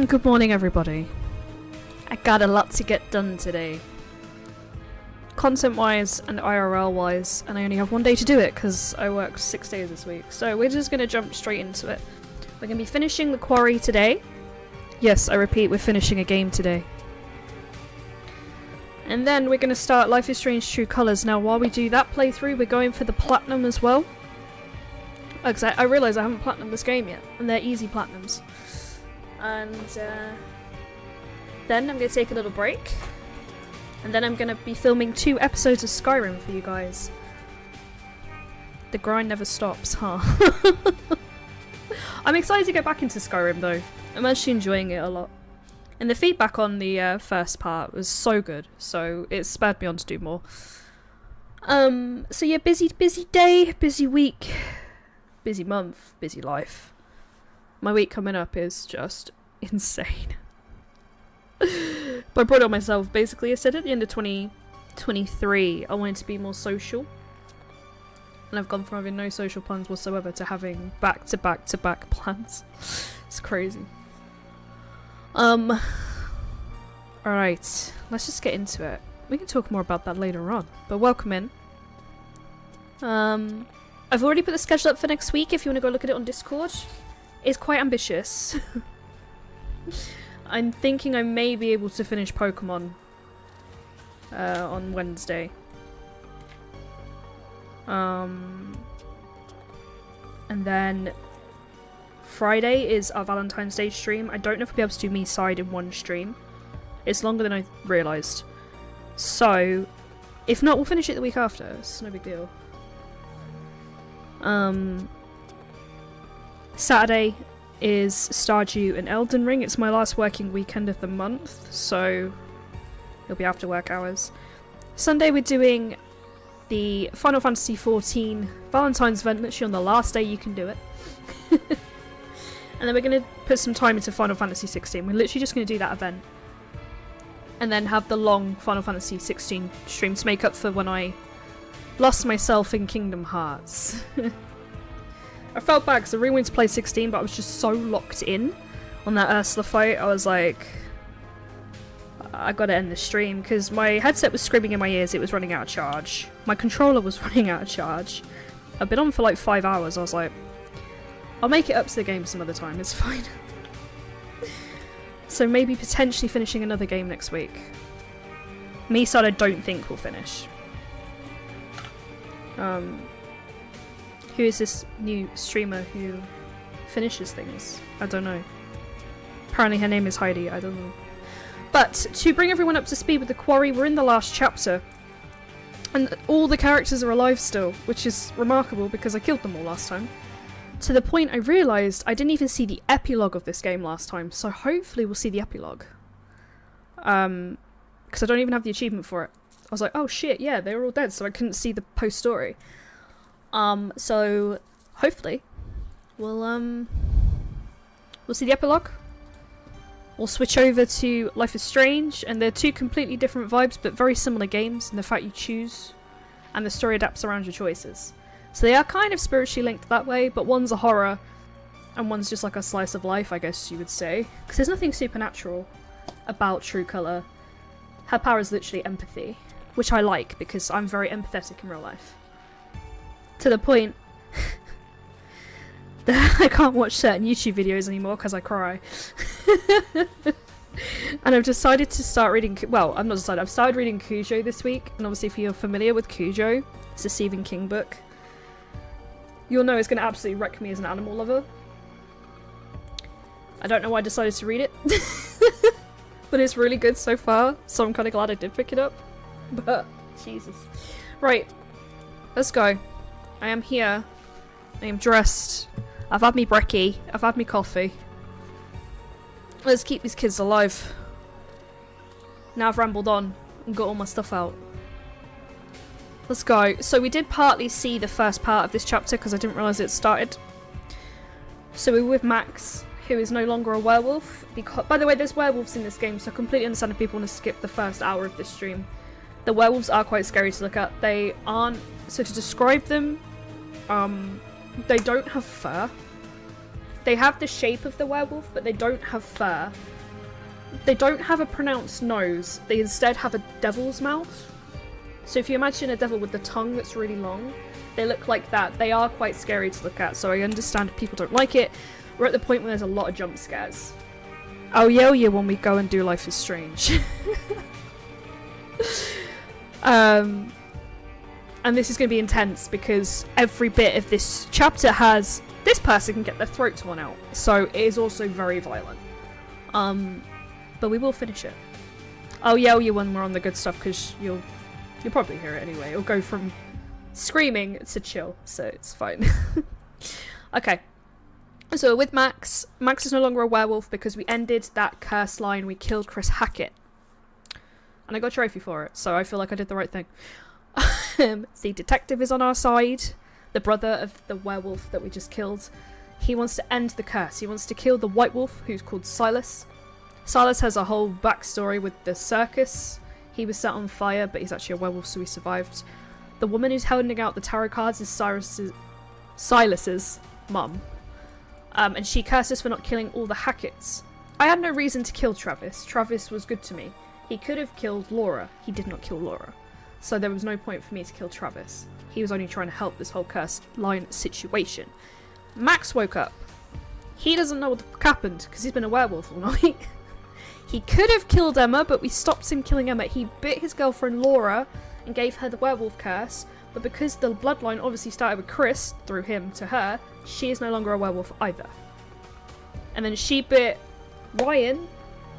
Good morning, everybody. I got a lot to get done today. Content-wise and IRL-wise, and I only have one day to do it because I worked 6 days this week. So we're just going to jump straight into it. We're going to be finishing the Quarry today. Yes, I repeat, we're finishing a game today. And then we're going to start Life is Strange True Colors. Now, while we do that playthrough, we're going for the Platinum as well. Because I realise I haven't Platinum this game yet, and they're easy Platinums. And then I'm going to take a little break. And then I'm going to be filming 2 episodes of Skyrim for you guys. The grind never stops, huh? I'm excited to get back into Skyrim though. I'm actually enjoying it a lot. And the feedback on the first part was so good, so it spurred me on to do more. So yeah, busy day, busy week, busy month, busy life. My week coming up is just insane. But I brought it on myself. Basically, I said at the end of 2023 I wanted to be more social. And I've gone from having no social plans whatsoever to having back-to-back-to-back plans. It's crazy. Alright, let's just get into it. We can talk more about that later on. But welcome in. I've already put the schedule up for next week if you want to go look at it on Discord. It's quite ambitious. I'm thinking I may be able to finish Pokemon on Wednesday. And then Friday is our Valentine's Day stream. I don't know if we'll be able to do me side in one stream. It's longer than I realised. So, if not, we'll finish it the week after. It's no big deal. Saturday is Stardew and Elden Ring. It's my last working weekend of the month, so it'll be after work hours. Sunday we're doing the Final Fantasy XIV Valentine's event, literally on the last day you can do it. And then we're going to put some time into Final Fantasy XVI. We're literally just going to do that event. And then have the long Final Fantasy XVI stream to make up for when I lost myself in Kingdom Hearts. I felt bad because I really wanted to play 16, but I was just so locked in on that Ursula fight. I was like, I gotta end the stream because my headset was screaming in my ears. It was running out of charge. My controller was running out of charge. I've been on for like 5 hours. I was like, I'll make it up to the game some other time. It's fine. So maybe potentially finishing another game next week. Me-side I don't think we'll finish. Who is this new streamer who finishes things? I don't know. Apparently her name is Heidi, I don't know. But to bring everyone up to speed with the Quarry, we're in the last chapter. And all the characters are alive still, which is remarkable because I killed them all last time. To the point I realised I didn't even see the epilogue of this game last time, so hopefully we'll see the epilogue. Because I don't even have the achievement for it. I was like, oh shit, yeah, they were all dead, so I couldn't see the post-story. So hopefully we'll see the epilogue. We'll switch over to Life is Strange, and they're 2 completely different vibes but very similar games in the fact you choose and the story adapts around your choices. So they are kind of spiritually linked that way, but one's a horror and one's just like a slice of life, I guess you would say, because there's nothing supernatural about True Color. Her power is literally empathy, which I like because I'm very empathetic in real life. To the point that I can't watch certain YouTube videos anymore because I cry. And I've decided to start reading... Well, I've not decided. I've started reading Cujo this week. And obviously if you're familiar with Cujo, it's a Stephen King book. You'll know it's going to absolutely wreck me as an animal lover. I don't know why I decided to read it. But it's really good so far. So I'm kind of glad I did pick it up. But, Jesus. Right. Let's go. I am here. I am dressed. I've had me brekkie. I've had me coffee. Let's keep these kids alive. Now I've rambled on and got all my stuff out. Let's go. So we did partly see the first part of this chapter because I didn't realise it started. So we were with Max, who is no longer a werewolf. Because, by the way, there's werewolves in this game, so I completely understand if people want to skip the first hour of this stream. The werewolves are quite scary to look at. They aren't... So to describe them, they don't have fur. They have the shape of the werewolf, but they don't have fur. they don't have a pronounced nose. They instead have a devil's mouth. So if you imagine a devil with the tongue that's really long, they look like that. They are quite scary to look at, so I understand if people don't like it. We're at the point where there's a lot of jump scares. I'll yell you when we go and do Life is Strange. And this is going to be intense because every bit of this chapter has this person can get their throat torn out. So it is also very violent. But we will finish it. I'll yell you when we're on the good stuff because you'll probably hear it anyway. It'll go from screaming to chill, so it's fine. Okay. So with Max is no longer a werewolf because we ended that curse line. We killed Chris Hackett. And I got a trophy for it, so I feel like I did the right thing. The detective is on our side. The brother of the werewolf that we just killed. He wants to end the curse. He wants to kill the white wolf, who's called Silas. Silas has a whole backstory with the circus. He was set on fire, but he's actually a werewolf, so he survived. The woman who's holding out the tarot cards is Silas's mum. And she curses for not killing all the Hacketts. I had no reason to kill Travis. Travis was good to me. He could have killed Laura. He did not kill Laura. So there was no point for me to kill Travis. He was only trying to help this whole cursed line situation. Max woke up. He doesn't know what the fuck happened because he's been a werewolf all night. He could have killed Emma, but we stopped him killing Emma. He bit his girlfriend Laura and gave her the werewolf curse. But because the bloodline obviously started with Chris, through him to her, she is no longer a werewolf either. And then she bit Ryan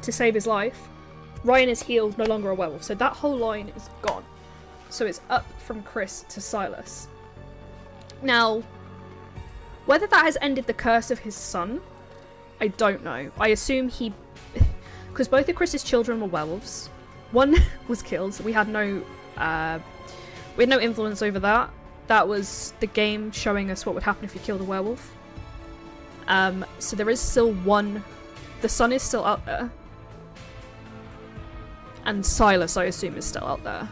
to save his life. Ryan is healed, no longer a werewolf. So that whole line is gone. So it's up from Chris to Silas. Now, whether that has ended the curse of his son, I don't know. I assume he... Because both of Chris's children were werewolves. One was killed. So we had no influence over that. That was the game showing us what would happen if you killed a werewolf. So there is still one... The son is still out there. And Silas, I assume, is still out there.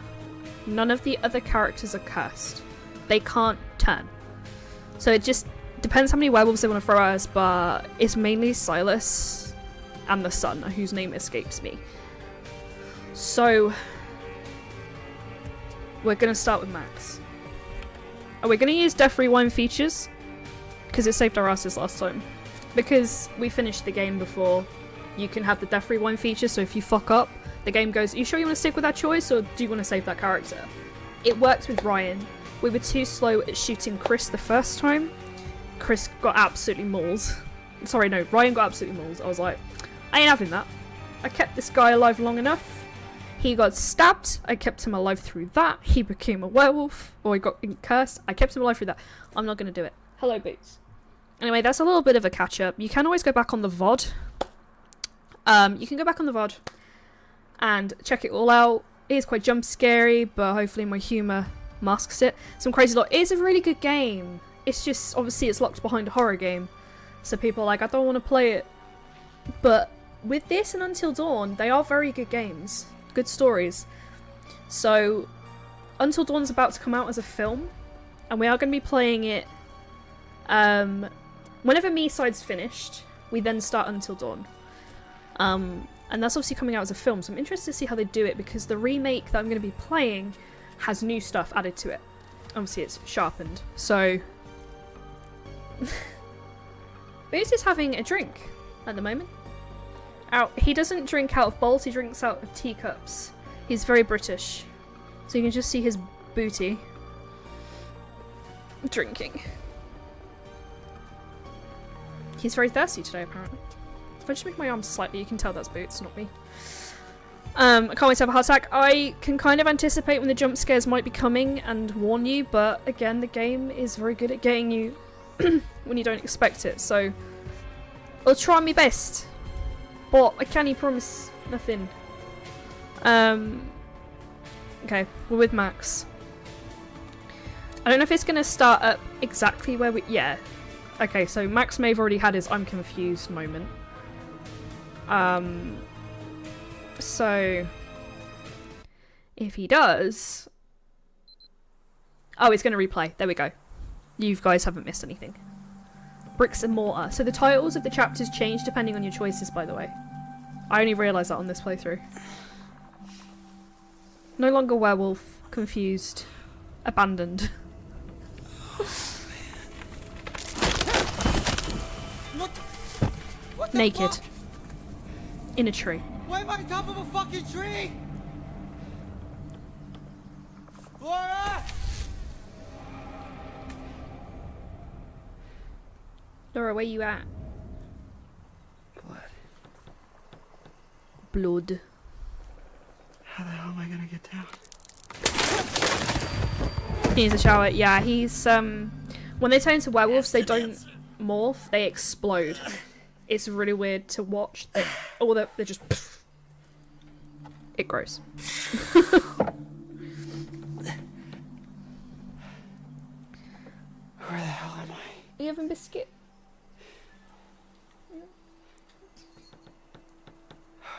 None of the other characters are cursed. They can't turn. So it just depends how many werewolves they want to throw at us, but it's mainly Silas and the son, whose name escapes me. So we're going to start with Max. Are we going to use Death Rewind features? Because it saved our asses last time. Because we finished the game before, you can have the Death Rewind feature, so if you fuck up, the game goes, are you sure you want to stick with that choice, or do you want to save that character? It works with Ryan. We were too slow at shooting Chris the first time. Chris got absolutely mauled. Sorry, no, Ryan got absolutely mauled. I was like, I ain't having that. I kept this guy alive long enough. He got stabbed. I kept him alive through that. He became a werewolf. Or he got cursed. I kept him alive through that. I'm not going to do it. Hello, Boots. Anyway, that's a little bit of a catch-up. You can always go back on the VOD. You can go back on the VOD and check it all out. It is quite jump scary, but hopefully my humour masks it. Some crazy lot. It is a really good game. It's just, obviously it's locked behind a horror game. So people are like, I don't want to play it. But with this and Until Dawn, they are very good games. Good stories. So, Until Dawn's about to come out as a film. And we are going to be playing it whenever Me-Side's finished. We then start Until Dawn. And that's obviously coming out as a film, so I'm interested to see how they do it, because the remake that I'm going to be playing has new stuff added to it. Obviously it's sharpened, so... Boots is having a drink at the moment. He doesn't drink out of bowls, he drinks out of teacups. He's very British. So you can just see his booty drinking. He's very thirsty today, apparently. If I just make my arms slightly, you can tell that's Boots, not me. I can't wait to have a heart attack. I can kind of anticipate when the jump scares might be coming and warn you, but again, the game is very good at getting you when you don't expect it, so I'll try my best, but I can't promise nothing. Okay, we're with Max. I don't know if it's going to start up exactly where we... Yeah. Okay, so Max may have already had his I'm confused moment. So if he does... Oh, it's going to replay. There we go. You guys haven't missed anything. Bricks and mortar. So the titles of the chapters change depending on your choices, by the way. I only realised that on this playthrough. No longer werewolf. Confused. Abandoned. What the Naked. fuck? In a tree. Why am I on top of a fucking tree? Laura! Laura, where you at? Blood. Blood. How the hell am I gonna get down? He needs a shower. Yeah, he's when they turn into werewolves, they don't morph, they explode. It's really weird to watch. They're just it grows. Where the hell am I? Are you having biscuit? Oh yeah.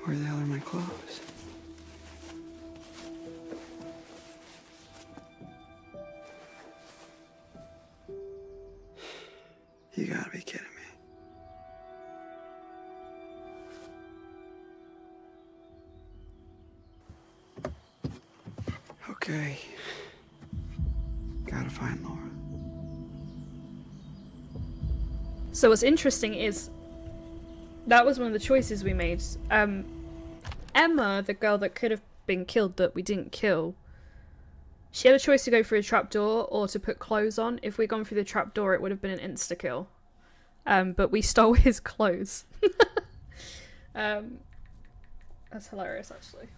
Where the hell are my clothes? You gotta be kidding me. Okay. Gotta find Laura. So what's interesting is that was one of the choices we made. Emma, the girl that could have been killed that we didn't kill, she had a choice to go through a trapdoor or to put clothes on. If we'd gone through the trapdoor, it would have been an insta-kill. But we stole his clothes. That's hilarious, actually.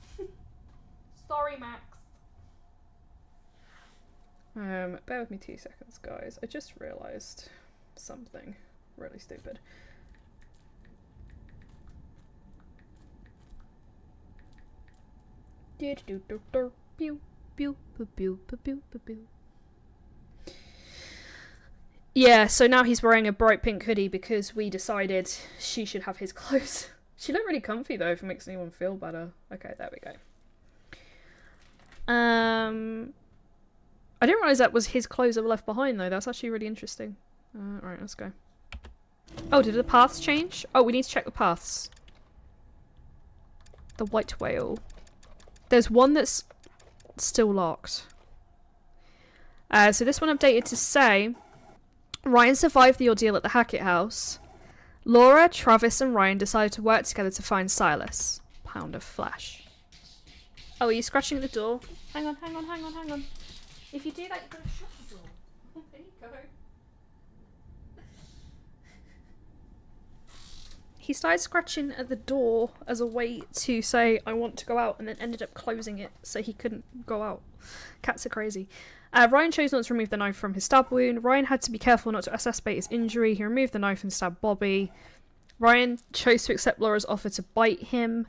Sorry, Max. Bear with me 2 seconds, guys. I just realised something really stupid. Yeah, so now he's wearing a bright pink hoodie because we decided she should have his clothes. She looked really comfy though, if it makes anyone feel better. Okay, there we go. I didn't realise that was his clothes that were left behind though. That's actually really interesting. Right, let's go. Oh, did the paths change? Oh, we need to check the paths. The white whale. There's one that's still locked. So this one updated to say Ryan survived the ordeal at the Hackett house. Laura, Travis and Ryan decided to work together to find Silas. Pound of flesh. Oh, are you scratching at the door? Hang on. If you do that, you've got to shut the door. There you go. He started scratching at the door as a way to say, I want to go out, and then ended up closing it so he couldn't go out. Cats are crazy. Ryan chose not to remove the knife from his stab wound. Ryan had to be careful not to exacerbate his injury. He removed the knife and stabbed Bobby. Ryan chose to accept Laura's offer to bite him.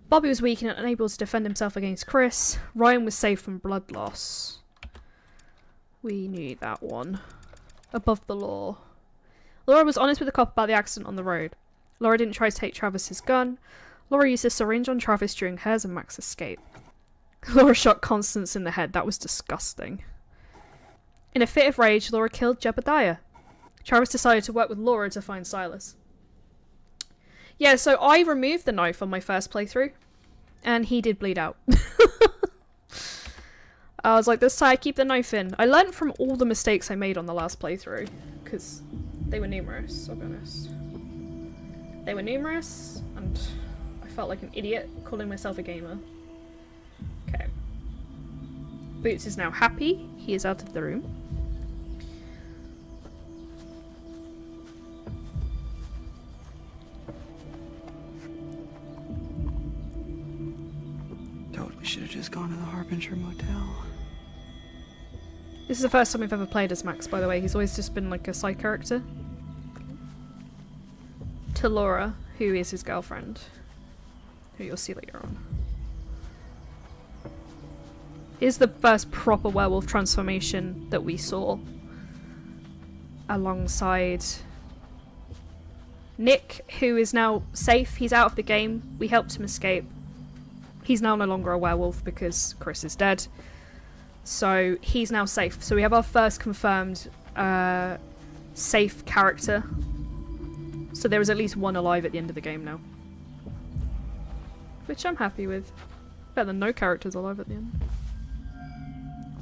Bobby was weak and unable to defend himself against Chris. Ryan was saved from blood loss. We knew that one. Above the law. Laura was honest with the cop about the accident on the road. Laura didn't try to take Travis's gun. Laura used a syringe on Travis during hers and Max's escape. Laura shot Constance in the head. That was disgusting. In a fit of rage, Laura killed Jebediah. Travis decided to work with Laura to find Silas. Yeah, so I removed the knife on my first playthrough, and he did bleed out. I was like, this time I keep the knife in. I learned from all the mistakes I made on the last playthrough, because they were numerous, I'll be honest. They were numerous, and I felt like an idiot calling myself a gamer. Okay. Boots is now happy. He is out of the room. Totally should have just gone to the Harbinger Motel. This is the first time we've ever played as Max, by the way. He's always just been like a side character. To Laura, who is his girlfriend. Who you'll see later on. Is the first proper werewolf transformation that we saw. alongside Nick, who is now safe. He's out of the game. We helped him escape. He's now no longer a werewolf because Chris is dead. So he's now safe. So we have our first confirmed safe character. So there is at least one alive at the end of the game now. Which I'm happy with. Better than no characters alive at the end.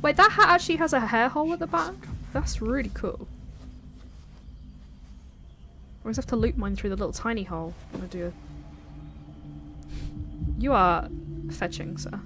Wait, that hat actually has a hair hole at the back? That's really cool. I always have to loop mine through the little tiny hole when I do it. You are fetching, sir.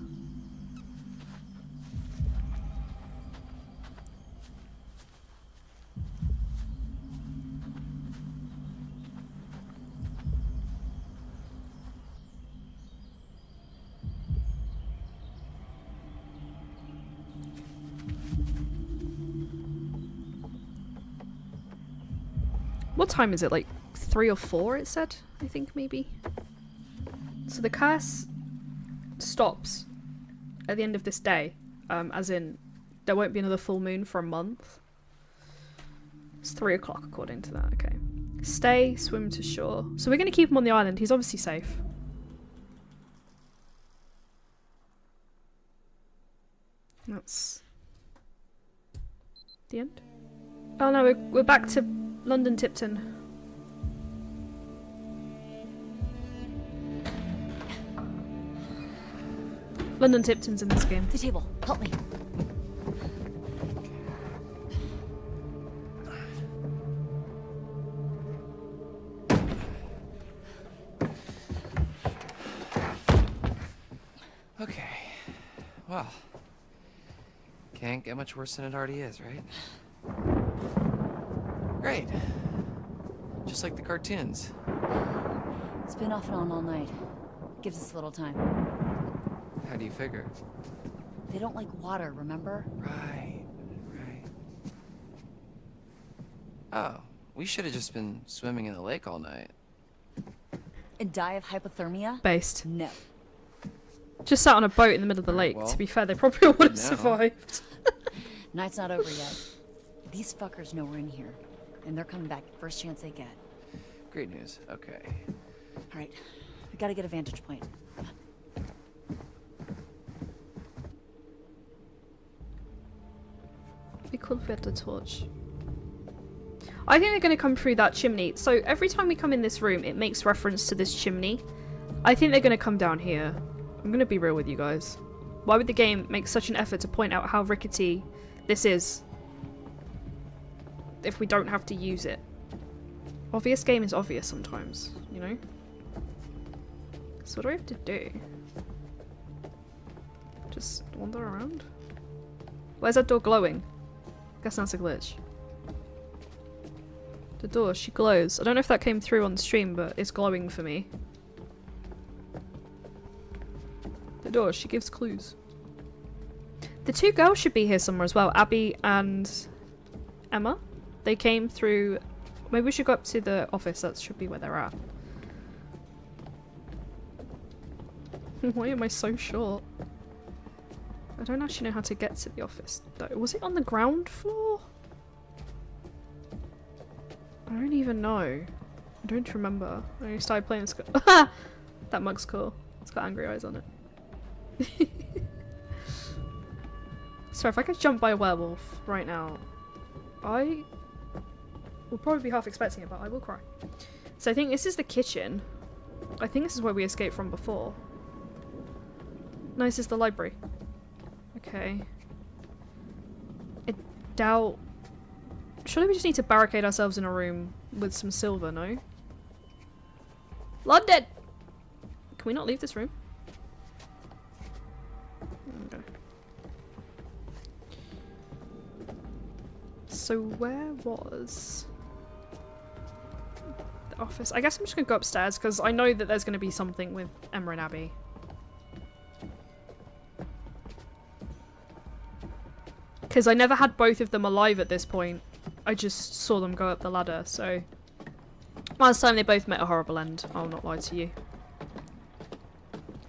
What time is it? Like 3 or 4 it said? I think maybe. So the curse stops at the end of this day. As in, there won't be another full moon for a month. It's 3 o'clock according to that, okay. Stay, swim to shore. So we're going to keep him on the island. He's obviously safe. That's the end. Oh no, we're back to London Tipton. London Tipton's in this game. The table, help me. Okay. Well, can't get much worse than it already is, right? Great. Just like the cartoons. It's been off and on all night. Gives us a little time. How do you figure? They don't like water, remember? Right. Oh, we should have just been swimming in the lake all night. And die of hypothermia? Based. No. Just sat on a boat in the middle of the lake. Well, to be fair, they probably would have now. survived. Night's not over yet. These fuckers know we're in here. And they're coming back first chance they get. Great news. Okay. Alright, we gotta get a vantage point. It'd be cool if we had the torch. I think they're going to come through that chimney. So every time we come in this room, it makes reference to this chimney. I think they're going to come down here. I'm going to be real with you guys. Why would the game make such an effort to point out how rickety this is if we don't have to use it? Obvious game is obvious sometimes, you know? So what do I have to do? Just wander around? Where's that door glowing? Guess that's a glitch. The door, she glows. I don't know if that came through on the stream, but it's glowing for me. The door, she gives clues. The 2 girls should be here somewhere as well. Abby and Emma. They came through... Maybe we should go up to the office. That should be where they're at. Why am I so short? I don't actually know how to get to the office, though. Was it on the ground floor? I don't even know. I don't remember. I only started playing this. That mug's cool. It's got angry eyes on it. So if I could jump by a werewolf right now, I will probably be half expecting it, but I will cry. So I think this is the kitchen. I think this is where we escaped from before. No, this is the library. Okay. I doubt... Surely we just need to barricade ourselves in a room with some silver, no? London! Can we not leave this room? Okay. So where was... the office? I guess I'm just gonna go upstairs because I know that there's gonna be something with Emma and Abby. Because I never had both of them alive at this point. I just saw them go up the ladder, so... Last time they both met a horrible end, I'll not lie to you.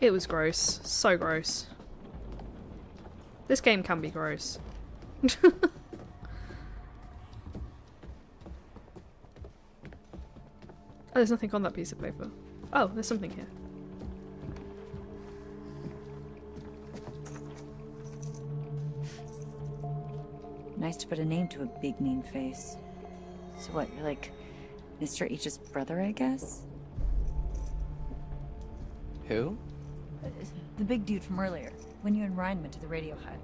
It was gross. So gross. This game can be gross. there's nothing on that piece of paper. Oh, there's something here. Nice to put a name to a big mean face. So what, you're like Mr. H's brother, I guess? Who? The big dude from earlier, when you and Ryan went to the radio hut.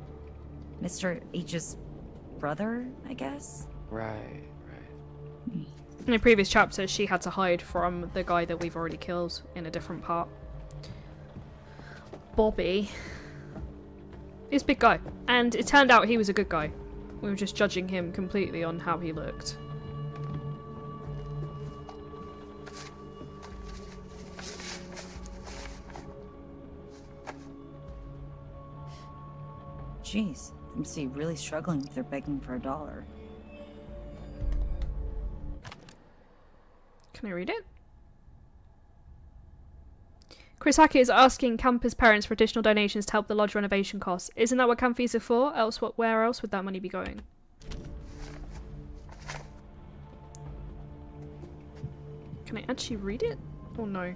Mr. H's brother, I guess? Right. In a previous chapter, she had to hide from the guy that we've already killed in a different part. Bobby. He's a big guy. And it turned out he was a good guy. We were just judging him completely on how he looked. Jeez, I must be really struggling if they're begging for $1. Can I read it? Chris Hackett is asking campus parents for additional donations to help the lodge renovation costs. Isn't that what camp fees are for? Where else would that money be going? Can I actually read it? Or no?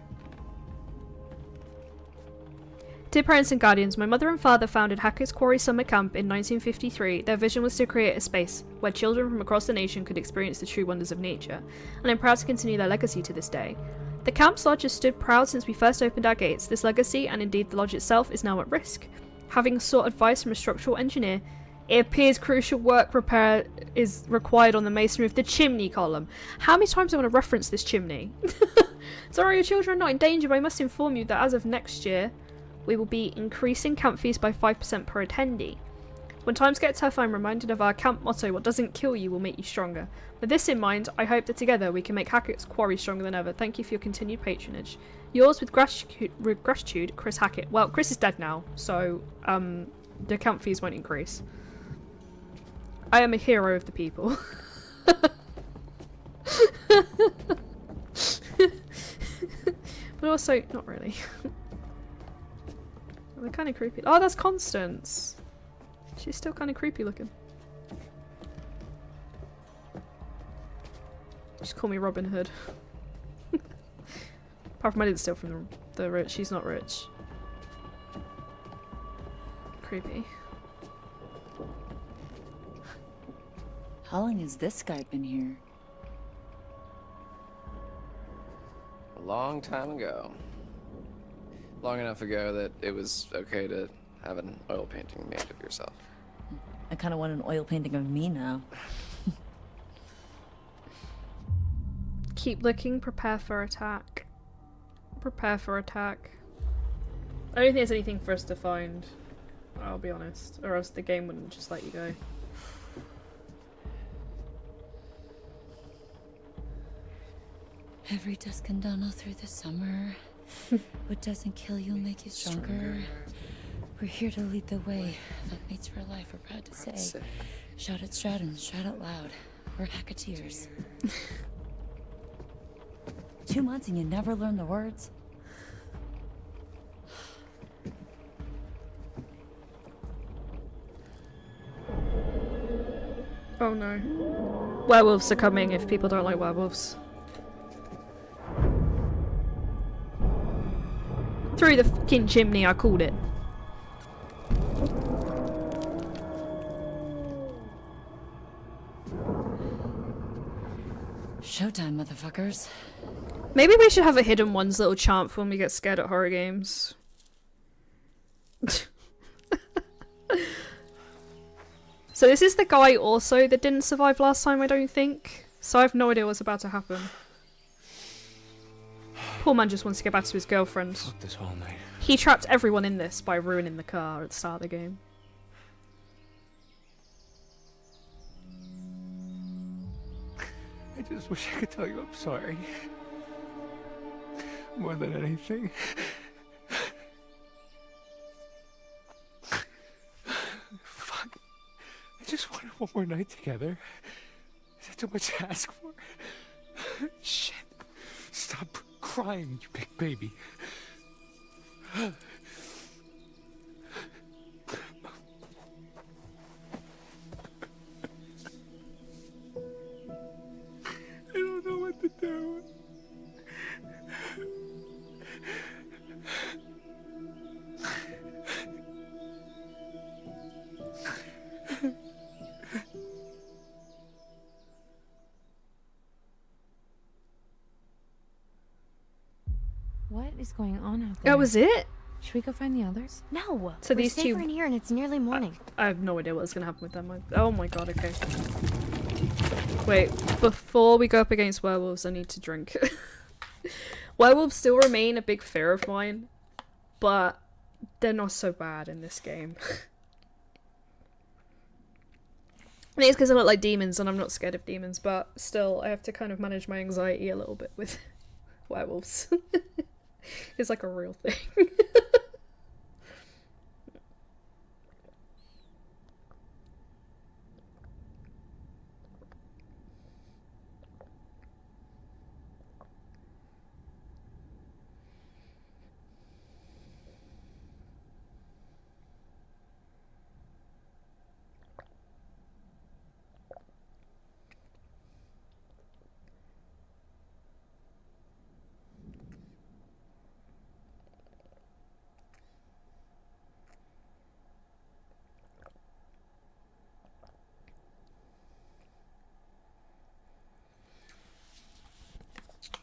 Dear parents and guardians, my mother and father founded Hackett's Quarry Summer Camp in 1953. Their vision was to create a space where children from across the nation could experience the true wonders of nature, and I'm proud to continue their legacy to this day. The camp's lodge has stood proud since we first opened our gates. This legacy, and indeed the lodge itself, is now at risk. Having sought advice from a structural engineer, it appears crucial work repair is required on the masonry of the chimney column. How many times do I want to reference this chimney? Sorry, your children are not in danger, but I must inform you that as of next year, we will be increasing camp fees by 5% per attendee. When times get tough, I'm reminded of our camp motto, what doesn't kill you will make you stronger. With this in mind, I hope that together we can make Hackett's Quarry stronger than ever. Thank you for your continued patronage. Yours with gratitude, Chris Hackett. Well, Chris is dead now, so the camp fees won't increase. I am a hero of the people. But also, not really. They're kind of creepy. Oh, that's Constance. She's still kind of creepy looking. Just call me Robin Hood. Apart from I didn't steal from the rich. She's not rich. Creepy. How long has this guy been here? A long time ago. Long enough ago that it was okay to have an oil painting made of yourself. I kind of want an oil painting of me now. Keep looking, prepare for attack. Prepare for attack. I don't think there's anything for us to find, I'll be honest, or else the game wouldn't just let you go. Every dusk and dawn all through the summer. What doesn't kill you will make you stronger. We're here to lead the way. Mates for life, we're proud to say. Shout at Stratton, shout out loud. We're Hacketeers. 2 months and you never learn the words? Oh no. Werewolves are coming if people don't like werewolves. Through the fucking chimney, I called it. Showtime, motherfuckers. Maybe we should have a hidden ones little chant for when we get scared at horror games. So this is the guy also that didn't survive last time, I don't think. So I have no idea what's about to happen. Poor man just wants to get back to his girlfriend. Fuck this all night. He trapped everyone in this by ruining the car at the start of the game. I just wish I could tell you I'm sorry. More than anything. Fuck. I just wanted one more night together. Is that too much to ask for? Shit. Stop crying, you big baby. I don't know what to do. going on out there. That was it? Should we go find the others? No. So we're these two- safer in here, and it's nearly morning. I have no idea what's gonna happen with them. Oh my god, okay. Wait, before we go up against werewolves, I need to drink. Werewolves still remain a big fear of mine, but they're not so bad in this game. I think it's because I look like demons and I'm not scared of demons, but still, I have to kind of manage my anxiety a little bit with werewolves. It's like a real thing.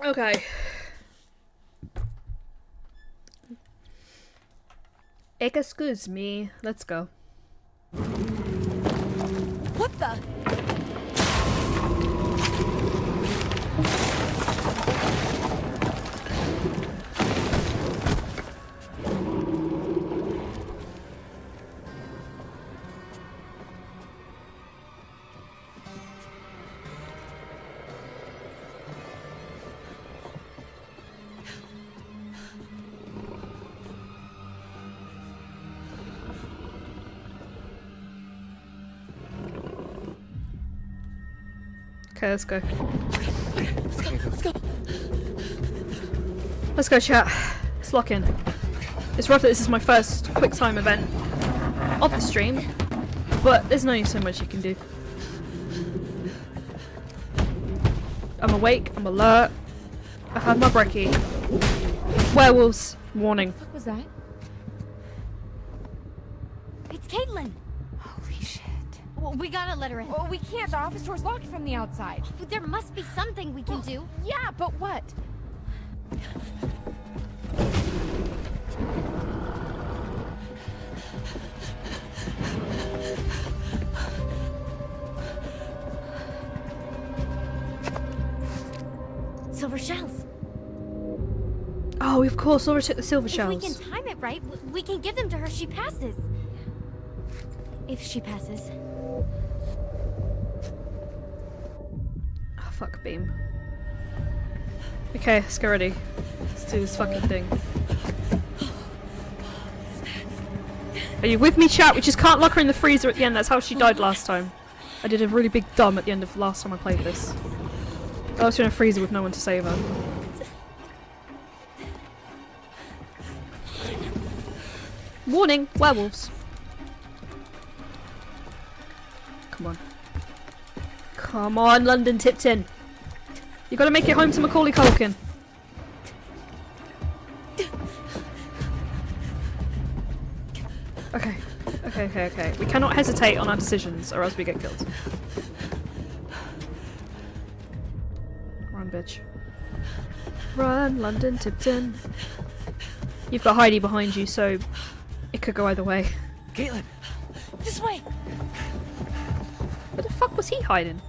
Okay. Excuse me. Let's go. What the? Okay, let's go. Let's go. Let's go, chat. Let's lock in. It's rough that this is my first quick time event of the stream, but there's only so much you can do. I'm awake, I'm alert. I've had my brekkie. Werewolves, warning. What was that? It's Caitlin. Holy shit. Well, we gotta let her in. Well, we can't. The office door's locked from the outside. There must be something we can do. Yeah, but what? Silver shells. Oh, of course, Laura took the silver If we shells. can time it right, we can give them to her. She passes. If she passes. Oh, fuck, beam. Okay, let's get ready. Let's do this fucking thing. Are you with me, chat? We just can't lock her in the freezer at the end. That's how she died last time. I did a really big dumb at the end of last time I played this. I was in a freezer with no one to save her. Warning, werewolves. Come on. Come on, London Tipton. You gotta make it home to Macaulay Culkin. Okay. Okay. We cannot hesitate on our decisions or else we get killed. Run, bitch. Run, London Tipton. You've got Heidi behind you, so it could go either way. Caitlin! This way. Where the fuck was he hiding?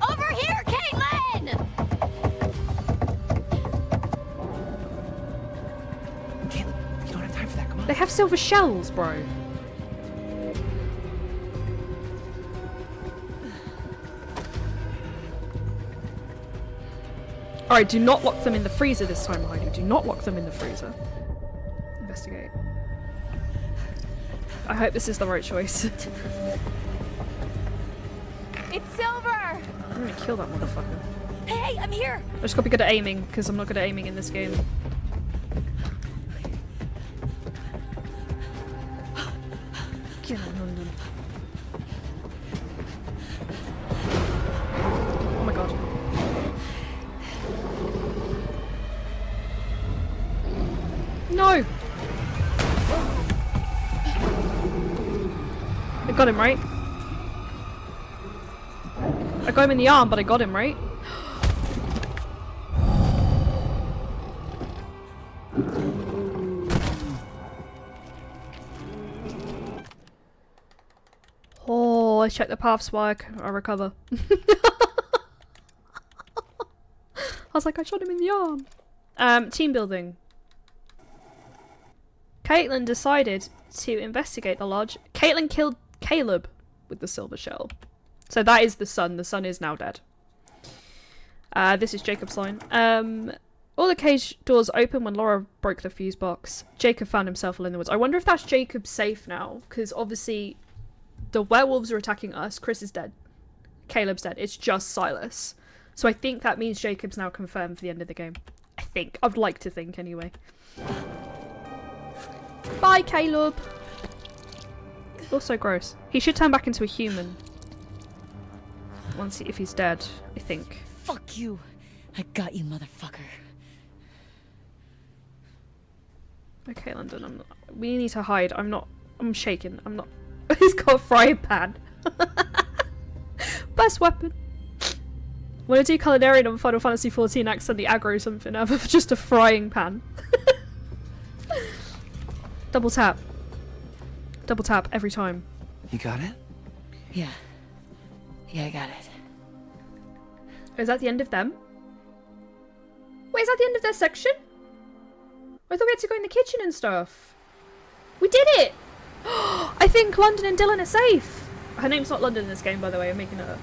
Over here, Caitlin! Caitlin, you don't have time for that, come on. They have silver shells, bro. Alright, do not lock them in the freezer this time, Heidi. Do not lock them in the freezer. Investigate. I hope this is the right choice. It's Silver! I'm gonna kill that motherfucker. Hey, I'm here. I just gotta be good at aiming, because I'm not good at aiming in this game. Get on, London. Oh my god. No! I got him, right? I got him in the arm, but I got him, right? Oh, let's check the paths while I recover. I was like, I shot him in the arm. Team building. Caitlin decided to investigate the lodge. Caitlin killed Caleb with the silver shell. So that is the son. The son is now dead. This is Jacob's line. All the cage doors open when Laura broke the fuse box. Jacob found himself alone in the woods. I wonder if that's Jacob's safe now, because obviously the werewolves are attacking us. Chris is dead. Caleb's dead. It's just Silas. So I think that means Jacob's now confirmed for the end of the game. I think. I'd like to think anyway. Bye, Caleb. Also gross. He should turn back into a human. If he's dead, I think. Fuck you. I got you, motherfucker. Okay, London, we need to hide. I'm shaking. I'm not. He's got a frying pan. Best weapon. When I do Culinarian on Final Fantasy XIV, accidentally aggro something out of just a frying pan. Double tap. Double tap every time. You got it? Yeah. Yeah, I got it. Is that the end of them? Wait, is that the end of their section? I thought we had to go in the kitchen and stuff. We did it! I think London and Dylan are safe. Her name's not London in this game, by the way. I'm making it up.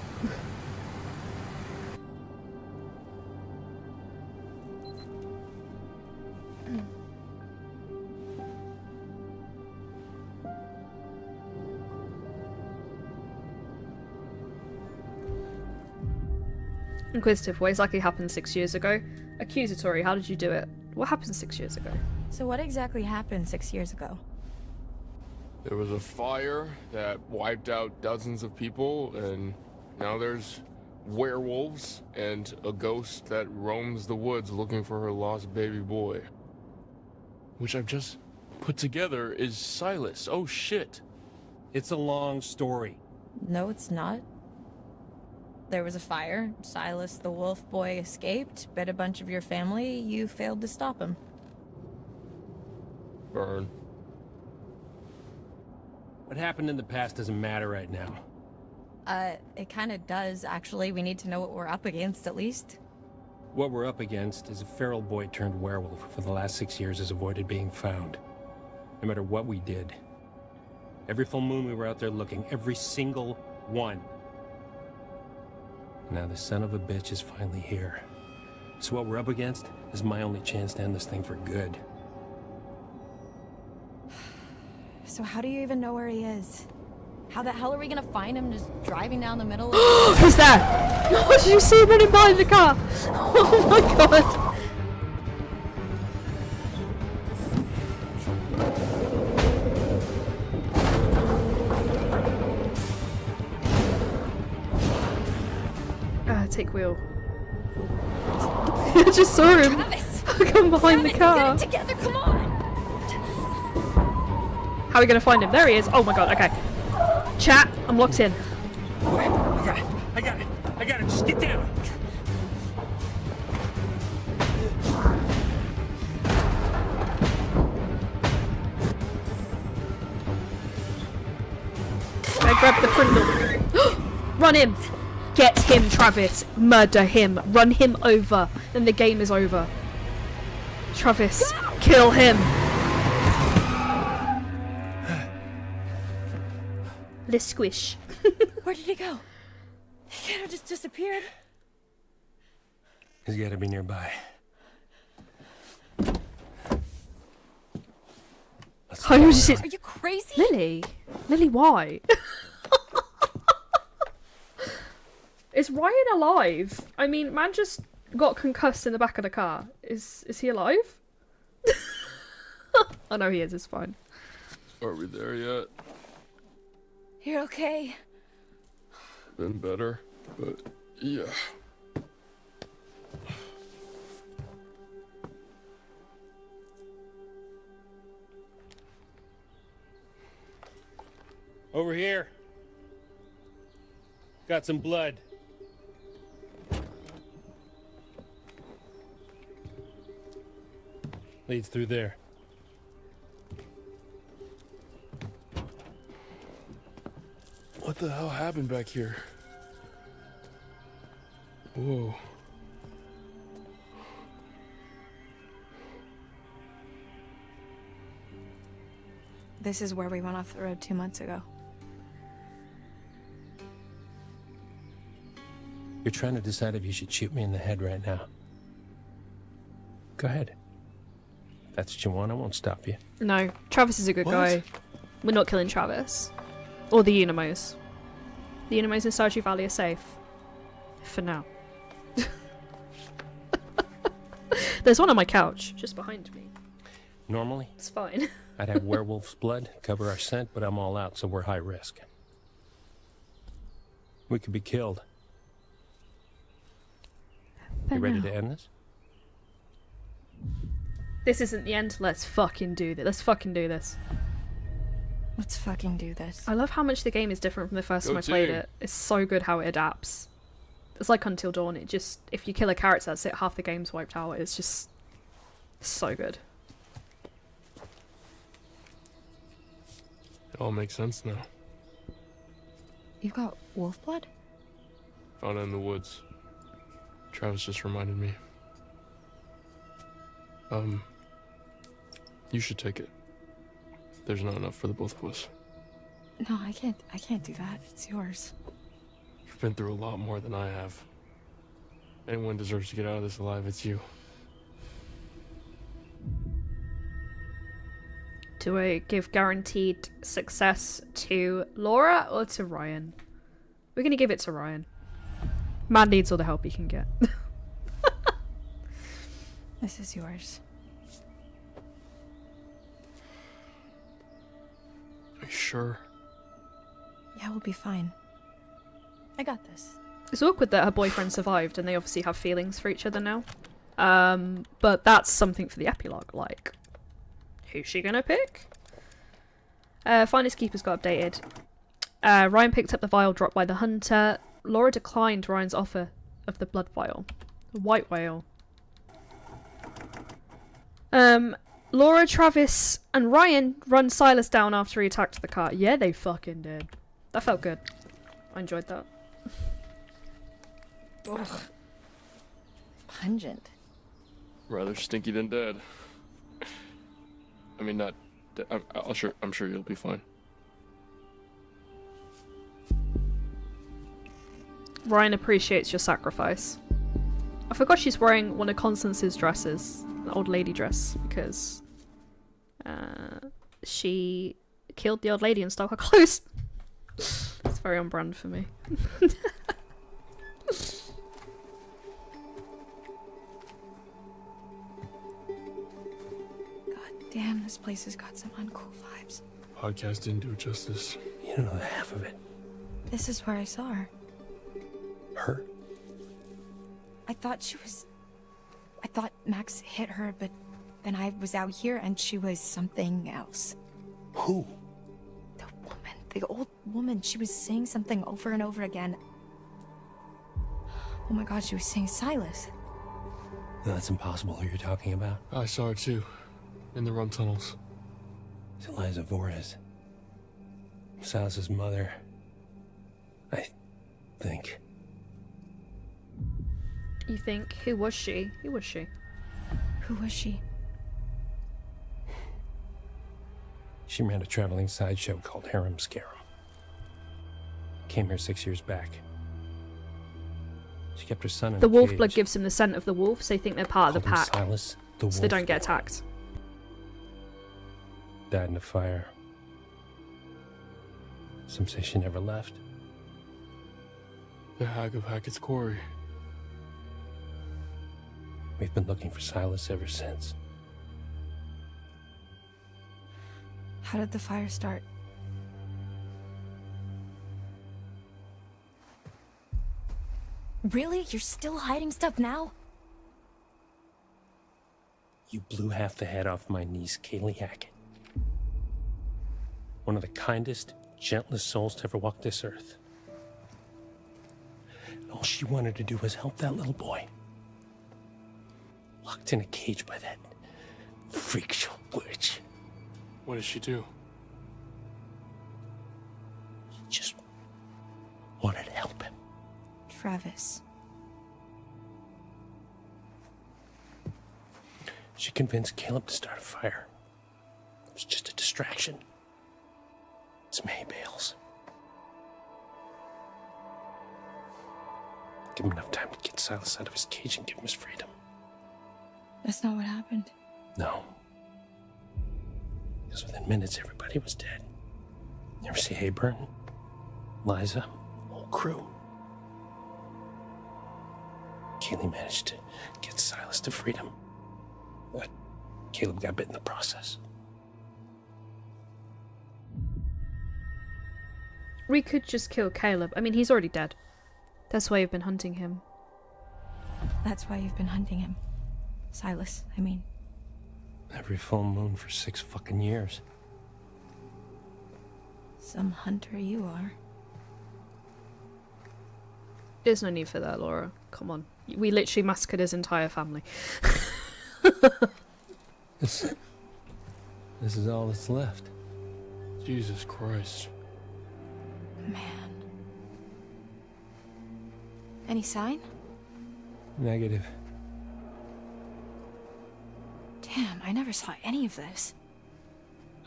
Inquisitive, what exactly happened 6 years ago? Accusatory, how did you do it? What happened 6 years ago? So what exactly happened 6 years ago? There was a fire that wiped out dozens of people, and now there's werewolves and a ghost that roams the woods looking for her lost baby boy. Which I've just put together is Silas. Oh shit. It's a long story. No, it's not. There was a fire. Silas the wolf boy escaped, bit a bunch of your family. You failed to stop him. Burn. What happened in the past doesn't matter right now. It kind of does, actually. We need to know what we're up against, at least. What we're up against is a feral boy turned werewolf who for the last 6 years has avoided being found. No matter what we did. Every full moon we were out there looking. Every single one. Now the son of a bitch is finally here. So what we're up against is my only chance to end this thing for good. So how do you even know where he is? How the hell are we gonna find him just driving down the middle of— Who's that? Oh, did you see him running behind the car? Oh my god. Take wheel. I just saw him come behind the car. Get it together, come on! How are we gonna find him? There he is. Oh my god, okay. Chat, I'm locked in. I got it, just get down! I grabbed the Prindle. Run him! Get him, Travis. Murder him. Run him over. Then the game is over. Travis, kill him. The squish. Where did he go? He kind of just disappeared. He's gotta be nearby. Are you crazy? Lily? Lily, why? Is Ryan alive? I mean, man just got concussed in the back of the car. Is he alive? Oh no, he is. It's fine. Are we there yet? You're okay. Been better, but yeah. Over here. Got some blood. Leads through there. What the hell happened back here? Whoa. This is where we went off the road 2 months ago. You're trying to decide if you should shoot me in the head right now. Go ahead. If that's what you want, I won't stop you. No, Travis is a good What? guy. We're not killing Travis. Or the Unimos. The Unimos in Stardew Valley are safe. For now. There's one on my couch, just behind me. Normally, It's fine. I'd have werewolf's blood, cover our scent, but I'm all out, so we're high risk. We could be killed. You ready to end this? This isn't the end. Let's fucking do this. Let's fucking do this. Let's fucking do this. I love how much the game is different from the first Go time I played team. it. It's so good how it adapts. It's like Until Dawn. It just, if you kill a character, that's it. Half the game's wiped out. It's just so good. It all makes sense now. You got wolf blood? Found it in the woods. Travis just reminded me. You should take it. There's not enough for the both of us. No, I can't do that. It's yours. You've been through a lot more than I have. Anyone deserves to get out of this alive, it's you. Do I give guaranteed success to Laura or to Ryan? We're gonna give it to Ryan. Man needs all the help he can get. This is yours. Are you sure? Yeah, we'll be fine. I got this. It's awkward that her boyfriend survived and they obviously have feelings for each other now. But that's something for the epilogue, like, who's she gonna pick? Finest Keepers got updated. Ryan picked up the vial dropped by the hunter. Laura declined Ryan's offer of the blood vial. The white whale. Laura, Travis, and Ryan run Silas down after he attacked the car. Yeah, they fucking did. That felt good. I enjoyed that. Ugh. Pungent. Rather stinky than dead. I mean, not. I'm sure you'll be fine. Ryan appreciates your sacrifice. I forgot she's wearing one of Constance's dresses, the old lady dress, because she killed the old lady and stole her clothes. It's very on brand for me. God damn, this place has got some uncool vibes. Podcast didn't do it justice. You don't know half of it. This is where I saw her. Her? I thought Max hit her, but then I was out here and she was something else. Who? The woman, the old woman, she was saying something over and over again. Oh my god, she was saying Silas. No, that's impossible who you're talking about. I saw her too. In the run tunnels. It's Eliza Vorez. Silas's mother. I think. You think? Who was she? Who was she? Who was she? She ran a traveling sideshow called Harem Scarum. Came here 6 years back. She kept her son in The a wolf cage. blood gives them the scent of the wolf, so they think they're part of the Called him pack, Silas, the so they don't wolf get boy. attacked. Died in a fire. Some say she never left. The Hag of Hackett's Quarry. We've been looking for Silas ever since. How did the fire start? Really? You're still hiding stuff now? You blew half the head off my niece, Kaylee Hackett. One of the kindest, gentlest souls to ever walk this earth. And all she wanted to do was help that little boy. Locked in a cage by that Freak show witch. What does she do? She just wanted to help him. Travis. She convinced Caleb to start a fire. It was just a distraction. Some hay bales. Give him enough time to get Silas out of his cage and give him his freedom. That's not what happened. No. Because within minutes, everybody was dead. You ever see Hayburn? Liza? Whole crew. Kaylee managed to get Silas to freedom. But Caleb got bit in the process. We could just kill Caleb. I mean, he's already dead. That's why you've been hunting him. That's why you've been hunting him. Silas, I mean. Every full moon for 6 fucking years. Some hunter you are. There's no need for that, Laura. Come on. We literally massacred his entire family. This is all that's left. Jesus Christ. Man. Any sign? Negative. Damn, I never saw any of this.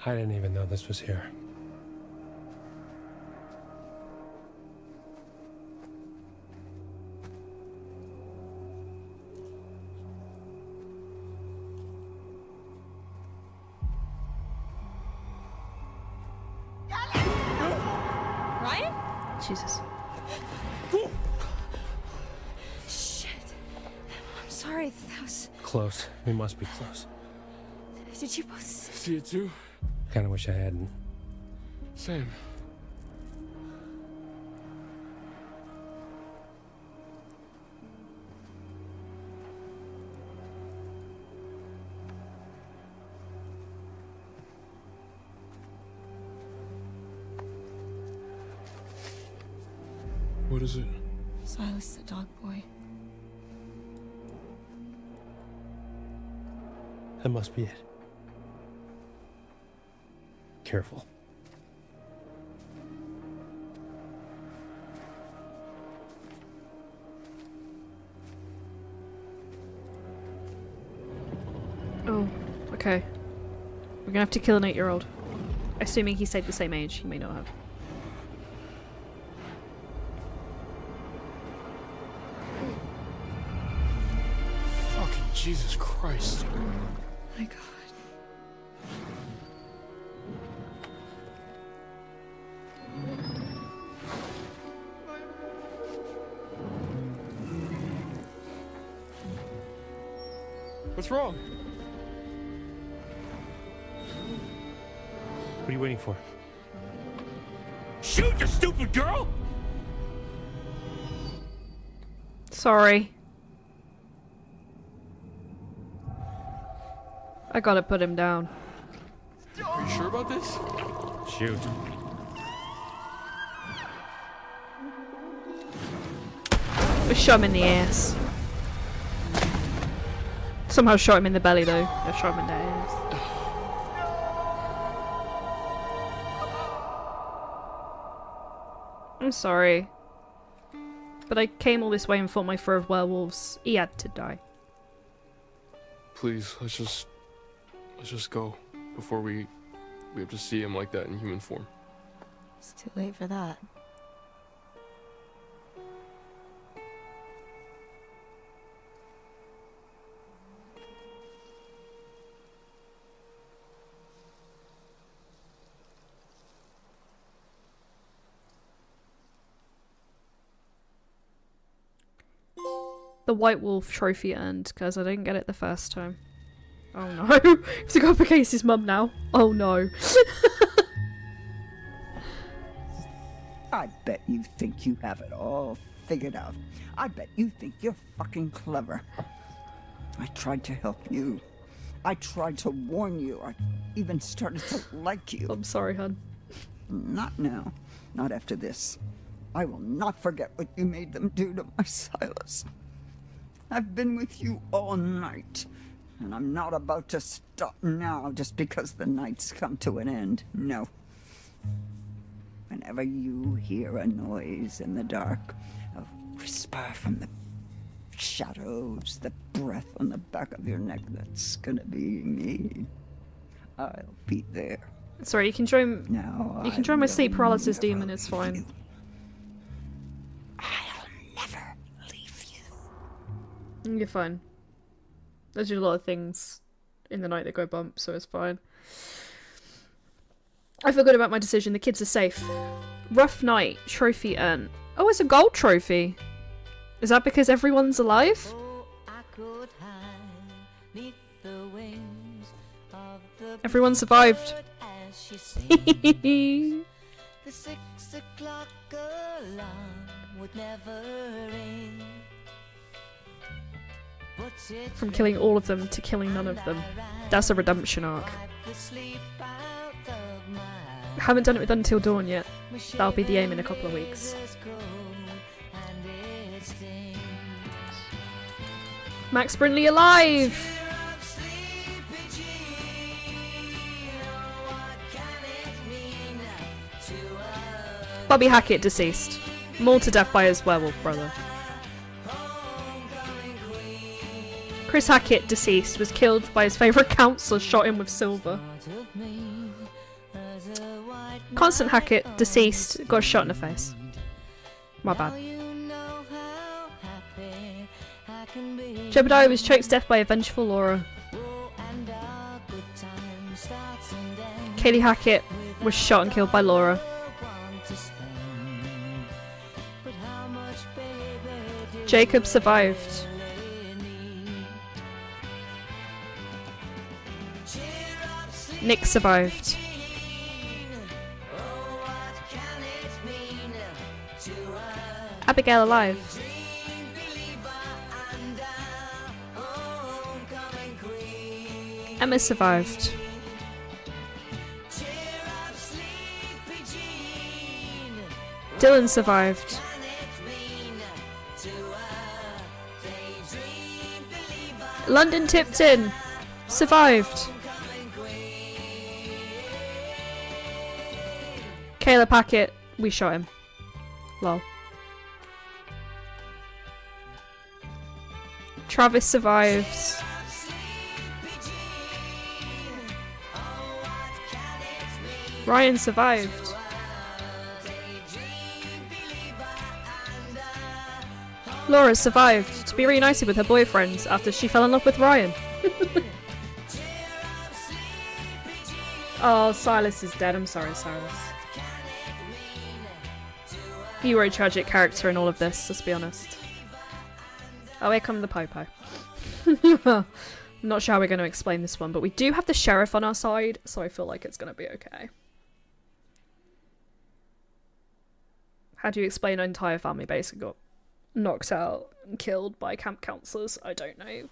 I didn't even know this was here. Ryan? Jesus. Shit. I'm sorry, that was... Close. We must be close. Did you both... See it too? Kinda wish I hadn't. Same. What is it? Silas the dog boy. That must be it. Careful. Oh, okay. We're gonna have to kill an 8-year-old. Assuming he stayed the same age, he may not have. Fucking Jesus Christ. My God. What's wrong? What are you waiting for? Shoot, you stupid girl! Sorry. I gotta put him down. Are you sure about this? Shoot. We shot him in the ass. Somehow shot him in the belly though. I shot him in the ass. I'm sorry. But I came all this way and fought my fur of werewolves. He had to die. Please, let's just go before we have to see him like that in human form. It's too late for that. The White Wolf trophy earned, because I didn't get it the first time. Oh no. I have to go up against his mum now. Oh no. I bet you think you have it all figured out. I bet you think you're fucking clever. I tried to help you. I tried to warn you. I even started to like you. I'm sorry, hun. Not now. Not after this. I will not forget what you made them do to my Silas. I've been with you all night, And I'm not about to stop now just because the night's come to an end. No. Whenever you hear a noise in the dark, a whisper from the shadows, the breath on the back of your neck, that's gonna be me. I'll be there. Sorry, you can join. Now You can join my sleep paralysis demon. It's fine. I'll never leave you. You're fine. There's just a lot of things in the night that go bump, so it's fine. I feel good about my decision. The kids are safe. Rough night. Trophy earned. Oh, it's a gold trophy. Is that because everyone's alive? Everyone survived. The 6 o'clock alarm would never ring. From killing all of them to killing none of them. That's a redemption arc. I haven't done it with Until Dawn yet. That'll be the aim in a couple of weeks. Max Brindley alive! Bobby Hackett deceased. Mauled to death by his werewolf brother. Chris Hackett, deceased, was killed by his favourite counsellor, shot him with silver. Constant Hackett, deceased, got shot in the face. My bad. Jebediah was choked to death by a vengeful Laura. Kaylee Hackett was shot and killed by Laura. Jacob survived. Nick survived. Abigail alive. Emma survived. Dylan survived. London Tipton survived. Caleb Hackett, we shot him. Lol. Travis survived. Ryan survived. Laura survived to be reunited with her boyfriend after she fell in love with Ryan. Oh, Silas is dead. I'm sorry, Silas. You were a tragic character in all of this, let's be honest. Oh, here come the Popo. I'm not sure how we're going to explain this one, but we do have the sheriff on our side, so I feel like it's going to be okay. How do you explain an entire family base got knocked out and killed by camp counselors? I don't know.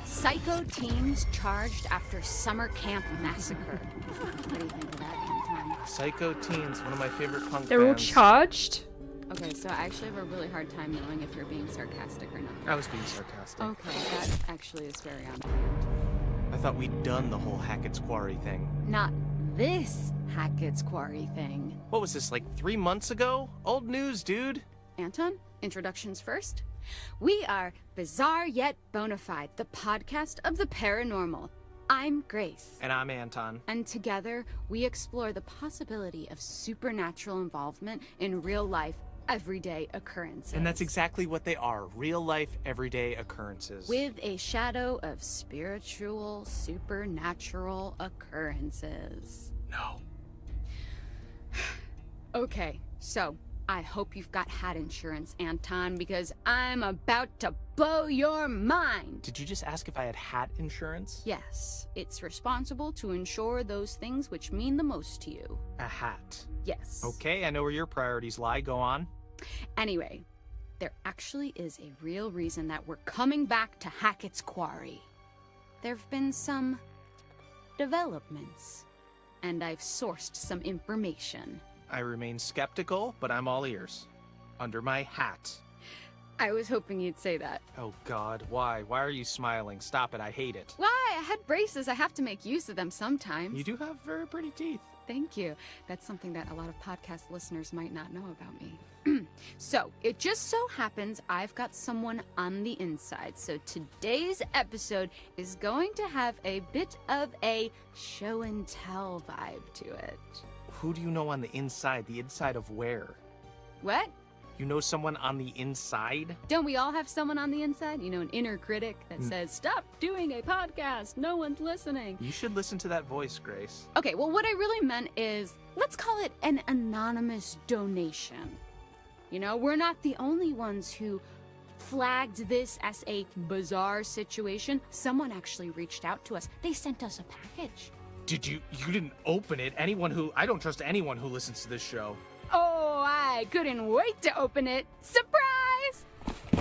Psycho teens charged after summer camp massacre. What do you think of that, Anton? Psycho teens, one of my favorite punk bands. They're all charged? Okay, so I actually have a really hard time knowing if you're being sarcastic or not. I was being sarcastic. Okay, that actually is very on brand. I thought we'd done the whole Hackett's Quarry thing. Not this Hackett's Quarry thing. What was this, like 3 months ago? Old news, dude. Anton, introductions first. We are Bizarre Yet Bonafide, the podcast of the paranormal. I'm Grace. And I'm Anton. And together, we explore the possibility of supernatural involvement in real-life, everyday occurrences. And that's exactly what they are, real-life, everyday occurrences. With a shadow of spiritual, supernatural occurrences. No. Okay, so I hope you've got hat insurance, Anton, because I'm about to blow your mind. Did you just ask if I had hat insurance? Yes, it's responsible to insure those things which mean the most to you. A hat. Yes. Okay, I know where your priorities lie. Go on. Anyway, there actually is a real reason that we're coming back to Hackett's Quarry. There've been some developments, and I've sourced some information. I remain skeptical, but I'm all ears. Under my hat. I was hoping you'd say that. Oh God, why? Why are you smiling? Stop it, I hate it. Why? I had braces. I have to make use of them sometimes. You do have very pretty teeth. Thank you. That's something that a lot of podcast listeners might not know about me. So, it just so happens I've got someone on the inside. So today's episode is going to have a bit of a show and tell vibe to it. Who do you know on the inside? The inside of where? What? You know someone on the inside? Don't we all have someone on the inside? You know, an inner critic that says, stop doing a podcast, no one's listening. You should listen to that voice, Grace. Okay, well, what I really meant is, let's call it an anonymous donation. You know, we're not the only ones who flagged this as a bizarre situation. Someone actually reached out to us. They sent us a package. You didn't open it? I don't trust anyone who listens to this show. Oh, I couldn't wait to open it. Surprise!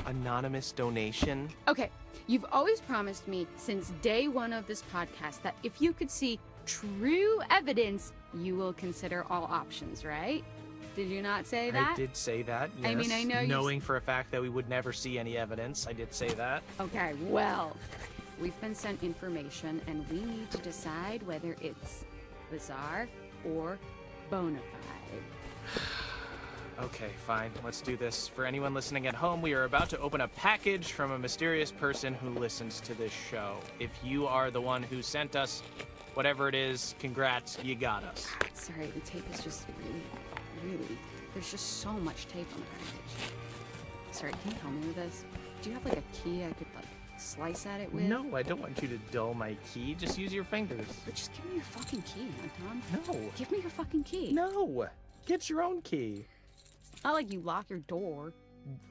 Anonymous donation? Okay, you've always promised me since day one of this podcast that if you could see true evidence, you will consider all options, right? Did you not say that? I did say that, yes. I mean, I know Knowing for a fact that we would never see any evidence, I did say that. Okay, well, we've been sent information and we need to decide whether it's bizarre or bona fide. Okay, fine. Let's do this. For anyone listening at home, we are about to open a package from a mysterious person who listens to this show. If you are the one who sent us whatever it is, congrats, you got us. Sorry, the tape is just really, there's just so much tape on the package. Sorry, can you help me with this? Do you have like a key I could like slice at it with? No, I don't want you to dull my key. Just use your fingers. But just give me your fucking key, Anton. No. Give me your fucking key. No. Get your own key. It's not like you lock your door.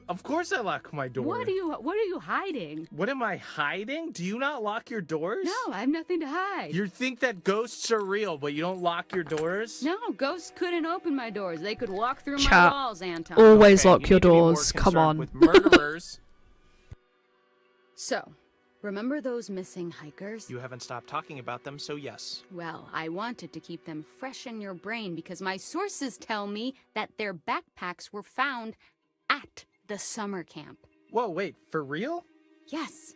Of course I lock my door. What are you hiding? What am I hiding? Do you not lock your doors? No, I have nothing to hide. You think that ghosts are real, but you don't lock your doors? No, ghosts couldn't open my doors. They could walk through my Chat. walls, Anton. Always Okay, lock you your need to be more doors. Come concerned on. With murderers. So, remember those missing hikers? You haven't stopped talking about them, so yes. Well, I wanted to keep them fresh in your brain because my sources tell me that their backpacks were found at the summer camp. Whoa, wait, for real? Yes,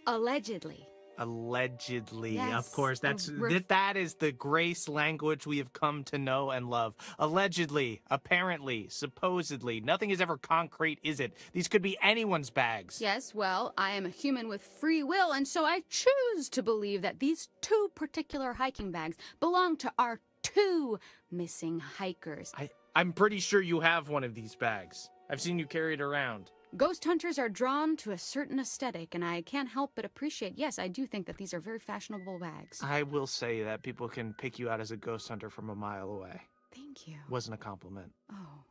allegedly. Allegedly, Yes, of course. That is the Grace language we have come to know and love. Allegedly, apparently, supposedly. Nothing is ever concrete, is it? These could be anyone's bags. Yes, well, I am a human with free will, and so I choose to believe that these two particular hiking bags belong to our two missing hikers. I'm pretty sure you have one of these bags. I've seen you carry it around. Ghost hunters are drawn to a certain aesthetic, and I can't help but appreciate, yes, I do think that these are very fashionable bags. I will say that people can pick you out as a ghost hunter from a mile away. Thank you. Wasn't a compliment. Oh.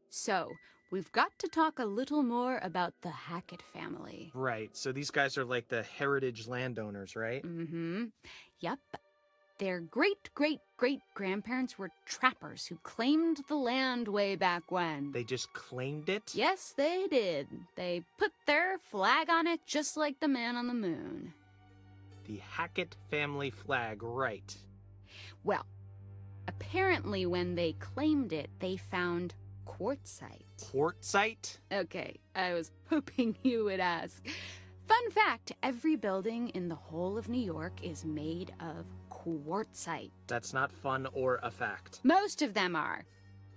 So, we've got to talk a little more about the Hackett family. Right, so these guys are like the heritage landowners, right? Mm-hmm. Yep. Their great-great-great-grandparents were trappers who claimed the land way back when. They just claimed it? Yes, they did. They put their flag on it just like the man on the moon. The Hackett family flag, right. Well, apparently when they claimed it, they found quartzite. Quartzite? Okay, I was hoping you would ask. Fun fact, every building in the whole of New York is made of quartzite. That's not fun or a fact. Most of them are.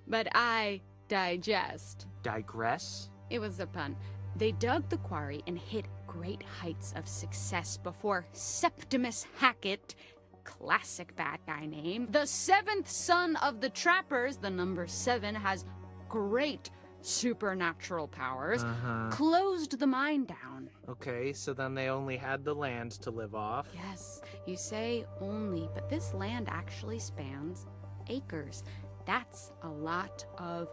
But I digest. Digress? It was a pun. They dug the quarry and hit great heights of success before Septimus Hackett, classic bad guy name, the seventh son of the trappers, the number 7, has great supernatural powers, closed the mine down. Okay, so then they only had the land to live off. Yes, you say only, but this land actually spans acres. That's a lot of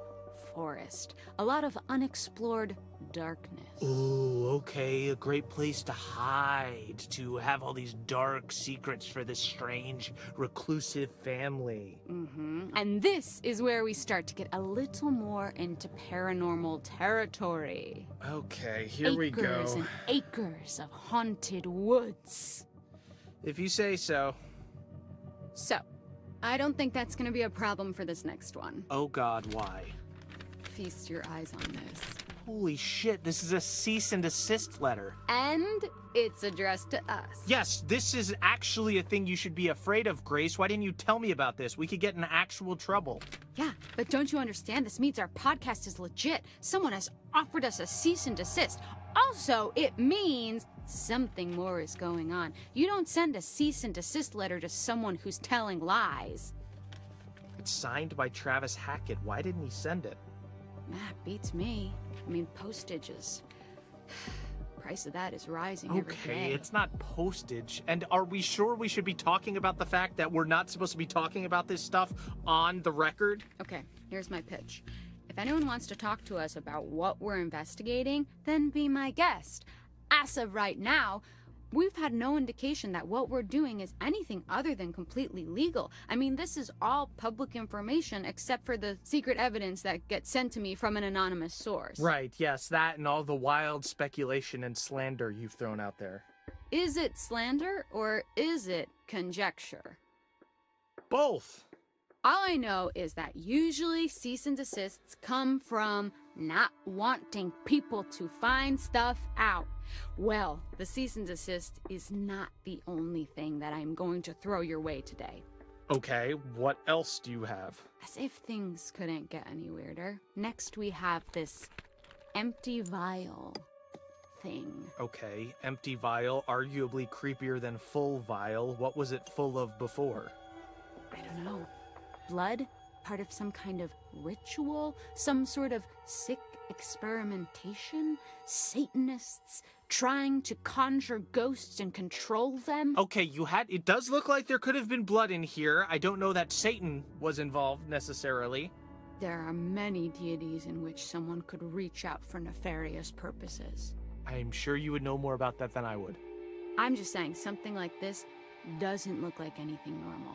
forest, a lot of unexplored darkness. Ooh, okay, a great place to hide, to have all these dark secrets for this strange, reclusive family. And this is where we start to get a little more into paranormal territory. Okay, here we go. Acres and acres of haunted woods. If you say so. So, I don't think that's gonna be a problem for this next one. Oh God, why? Feast your eyes on this. Holy shit, this is a cease and desist letter. And it's addressed to us. Yes, this is actually a thing you should be afraid of, Grace. Why didn't you tell me about this? We could get in actual trouble. Yeah, but don't you understand? This means our podcast is legit. Someone has offered us a cease and desist. Also, it means something more is going on. You don't send a cease and desist letter to someone who's telling lies. It's signed by Travis Hackett. Why didn't he send it? That beats me. I mean, postages. Price of that is rising every day. Okay, it's not postage. And are we sure we should be talking about the fact that we're not supposed to be talking about this stuff on the record? Okay, here's my pitch. If anyone wants to talk to us about what we're investigating, then be my guest. As of right now, we've had no indication that what we're doing is anything other than completely legal. I mean, this is all public information except for the secret evidence that gets sent to me from an anonymous source. Right, yes, that and all the wild speculation and slander you've thrown out there. Is it slander or is it conjecture? Both. All I know is that usually cease and desists come from not wanting people to find stuff out. Well, the cease and desist is not the only thing that I'm going to throw your way today. Okay, what else do you have? As if things couldn't get any weirder. Next we have this empty vial thing. Okay, empty vial, arguably creepier than full vial. What was it full of before? I don't know. Blood? Part of some kind of ritual? Some sort of sick experimentation? Satanists trying to conjure ghosts and control them? Okay, it does look like there could have been blood in here. I don't know that Satan was involved necessarily. There are many deities in which someone could reach out for nefarious purposes. I'm sure you would know more about that than I would. I'm just saying, something like this doesn't look like anything normal.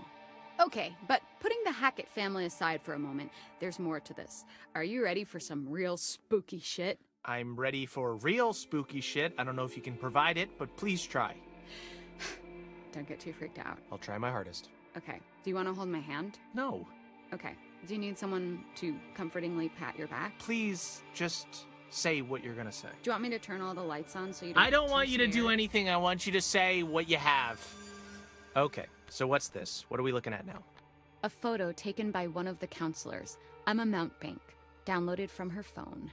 Okay, but putting the Hackett family aside for a moment, there's more to this. Are you ready for some real spooky shit? I'm ready for real spooky shit. I don't know if you can provide it, but please try. Don't get too freaked out. I'll try my hardest. Okay, do you want to hold my hand? No. Okay, do you need someone to comfortingly pat your back? Please, just say what you're gonna say. Do you want me to turn all the lights on so you don't I don't get want too you to do scared? anything. I want you to say what you have. Okay, so what's this? What are we looking at now? A photo taken by one of the counselors, Emma Mountbank, downloaded from her phone.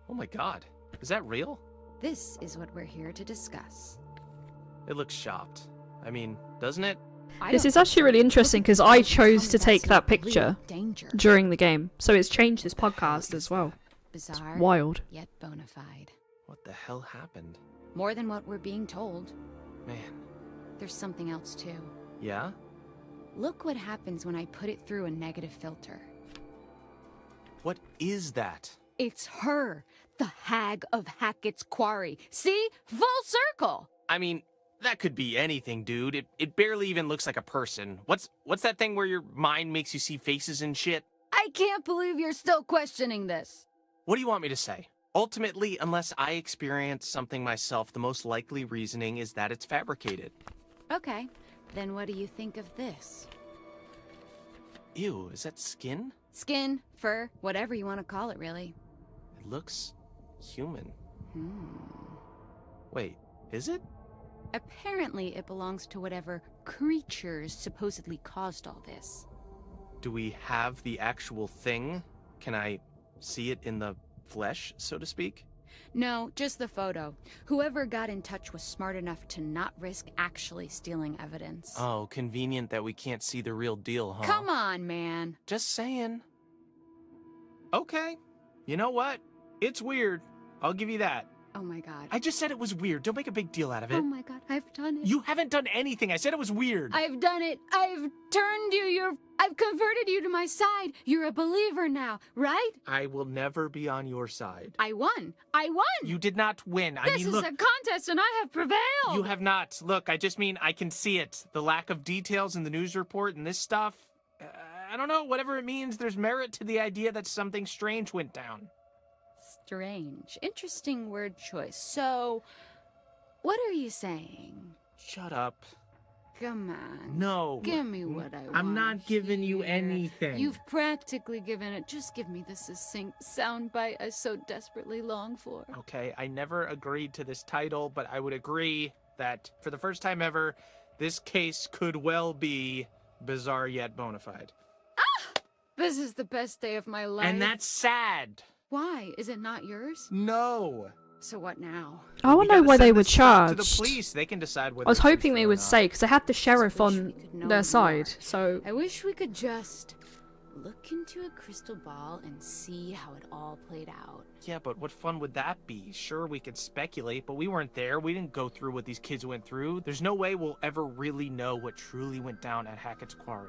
Oh my god, is that real? This is what we're here to discuss. It looks shopped. I mean, doesn't it? This is actually really interesting because I chose to take that picture Danger. during the game, so it's changed this podcast as well. Bizarre, Wild. yet bona fide. What the hell happened? More than what we're being told. Man. There's something else too. Yeah? Look what happens when I put it through a negative filter. What is that? It's her, the Hag of Hackett's Quarry. See? Full circle! I mean, that could be anything, dude. It barely even looks like a person. What's that thing where your mind makes you see faces and shit? I can't believe you're still questioning this. What do you want me to say? Ultimately, unless I experience something myself, the most likely reasoning is that it's fabricated. Okay, then what do you think of this? Ew, is that skin? Skin, fur, whatever you want to call it, really. It looks human. Wait, is it? Apparently it belongs to whatever creatures supposedly caused all this. Do we have the actual thing? Can I see it in the flesh, so to speak? No, just the photo. Whoever got in touch was smart enough to not risk actually stealing evidence. Oh, convenient that we can't see the real deal, huh? Come on, man. Just saying. Okay. You know what? It's weird. I'll give you that. Oh my god. I just said it was weird. Don't make a big deal out of it. Oh my god, I've done it. You haven't done anything. I said it was weird. I've done it. I've turned you. I've converted you to my side. You're a believer now, right? I will never be on your side. I won. I won. You did not win. This is look, a contest and I have prevailed. You have not. Look, I just mean I can see it. The lack of details in the news report and this stuff. I don't know. Whatever it means, there's merit to the idea that something strange went down. Strange. Interesting word choice. So, what are you saying? Shut up. Come on. No. Give me what I want. I'm not giving you anything. You've practically given it. Just give me the succinct soundbite I so desperately long for. Okay, I never agreed to this title, but I would agree that for the first time ever, this case could well be bizarre yet bona fide. This is the best day of my life. And that's sad. Why? Is it not yours? No. So what now? I want to know gotta why they send were this stuff to charged. the police. They can decide whether I was it's hoping true they or would not. say, because they had the sheriff wish on we could know their more. side, so... I wish we could just look into a crystal ball and see how it all played out. Yeah, but what fun would that be? Sure, we could speculate, but we weren't there. We didn't go through what these kids went through. There's no way we'll ever really know what truly went down at Hackett's Quarry.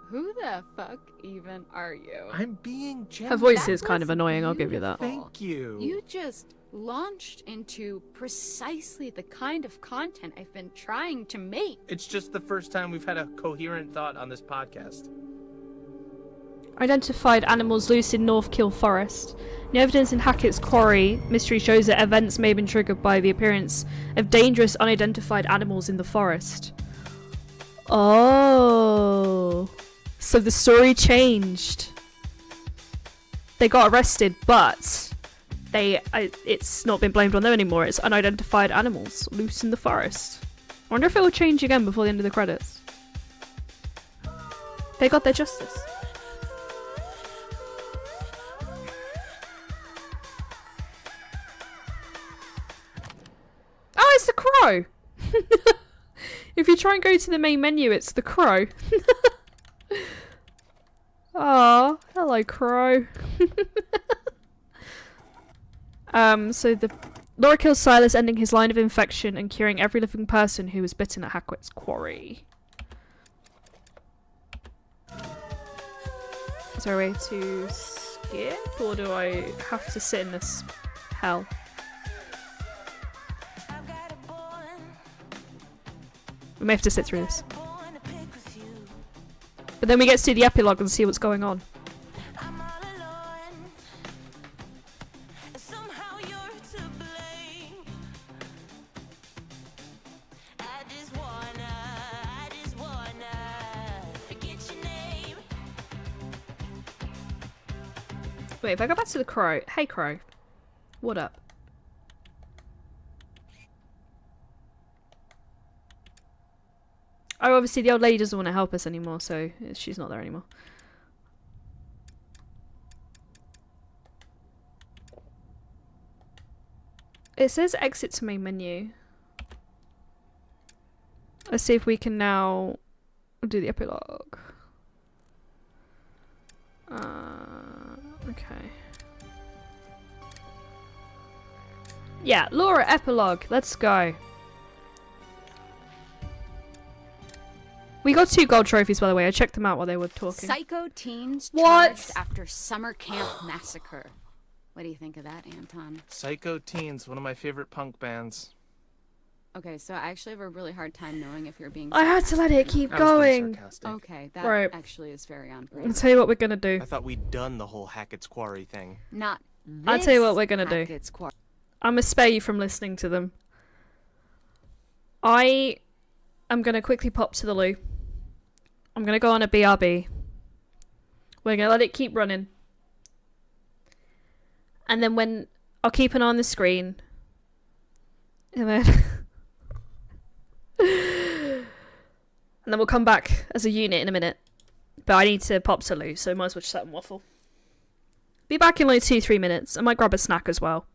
Who the fuck even are you? I'm being genuine. Her voice is kind of annoying, I'll give you that. Thank you. You just launched into precisely the kind of content I've been trying to make. It's just the first time we've had a coherent thought on this podcast. Identified animals loose in North Kill Forest. The evidence in Hackett's Quarry mystery shows that events may have been triggered by the appearance of dangerous unidentified animals in the forest. Oh. So the story changed. They got arrested, but it's not been blamed on them anymore. It's unidentified animals loose in the forest. I wonder if it will change again before the end of the credits. They got their justice. Oh, it's the crow! If you try and go to the main menu, it's the crow. Oh, hello, crow. So the Laura kills Silas, ending his line of infection and curing every living person who was bitten at Hackett's Quarry. Is there a way to skip, or do I have to sit in this hell? We may have to sit through this. But then we get to do the epilogue and see what's going on. Wait, if I go back to the crow. Hey, crow. What up? Oh, obviously the old lady doesn't want to help us anymore, so she's not there anymore. It says exit to main menu. Let's see if we can now do the epilogue. Okay. Yeah, Laura epilogue. Let's go. We got 2 gold trophies, by the way. I checked them out while they were talking. Psycho teens What? charged after summer camp massacre. What do you think of that, Anton? Psycho Teens, one of my favorite punk bands. Okay, so I actually have a really hard time knowing if you're being I had to let it keep going. Okay, that Right. actually is very on I'll brand. tell you what we're gonna do. I thought we'd done the whole Hackett's Quarry thing. Not I'll tell you what this we're gonna do. Hackett's Quarry. I'm gonna spare you from listening to them. I am gonna quickly pop to the loo. I'm gonna go on a BRB. We're gonna let it keep running. And then when I'll keep an eye on the screen. And then and then we'll come back as a unit in a minute. But I need to pop to loo, so might as well just let them waffle. Be back in like 2-3 minutes. I might grab a snack as well.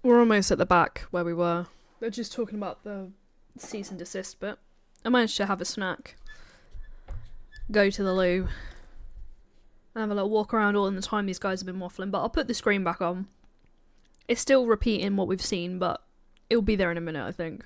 We're almost at the back where we were. We're just talking about the cease and desist bit. I managed to have a snack, go to the loo, and have a little walk around all in the time these guys have been waffling, but I'll put the screen back on. It's still repeating what we've seen, but it'll be there in a minute, I think.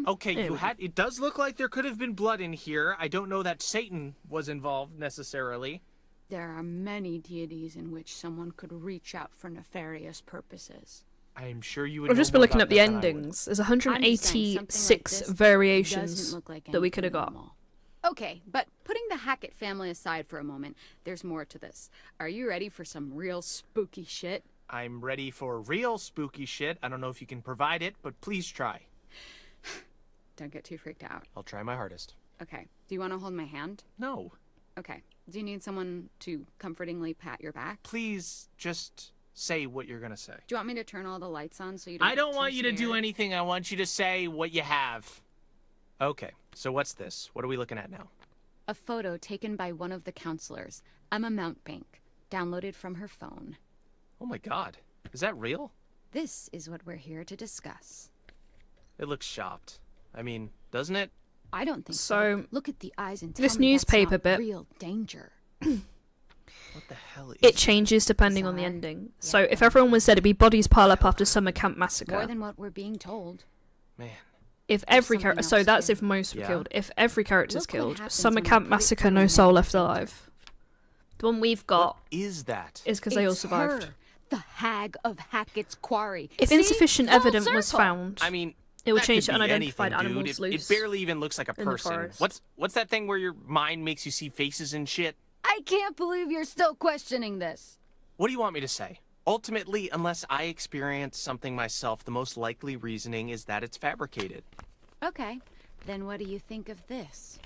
Okay, it does look like there could have been blood in here. I don't know that Satan was involved necessarily. There are many deities in which someone could reach out for nefarious purposes. I'm sure you would. I've just know been more looking about up the that than I would. endings. There's 186 doesn't variations look like that we could have anything got. normal. Okay, but putting the Hackett family aside for a moment, there's more to this. Are you ready for some real spooky shit? I'm ready for real spooky shit. I don't know if you can provide it, but please try. Don't get too freaked out. I'll try my hardest. Okay, do you want to hold my hand? No. Okay, do you need someone to comfortingly pat your back? Please just say what you're gonna say. Do you want me to turn all the lights on so you don't I don't get want too you to do scared? anything. I want you to say what you have. Okay, so what's this? What are we looking at now? A photo taken by one of the counselors, Emma Mountbank, downloaded from her phone. Oh my god. Is that real? This is what we're here to discuss. It looks shopped. I mean, doesn't it? I don't think So, so. Look at the eyes and tell this me that's newspaper not bit- real danger. What the hell is It changes depending on the Bizarre. ending. So if everyone was there to be bodies pile up after summer camp More massacre. than what we're being told. Man. If every something character, else so that's too. if most were Yeah. killed. If every character's Look what killed, happens summer when we camp put it massacre, through no an soul left center. alive. The one we've got What is that? is because they all It's survived. her, the hag of Hackett's Quarry. If See? insufficient Full evidence was circle. found, I mean, it will that change could to be unidentified anything, animals dude. loose It barely even looks like a in the person. forest. What's that thing where your mind makes you see faces and shit? I can't believe you're still questioning this. What do you want me to say? Ultimately, unless I experience something myself, the most likely reasoning is that it's fabricated. Okay, then what do you think of this?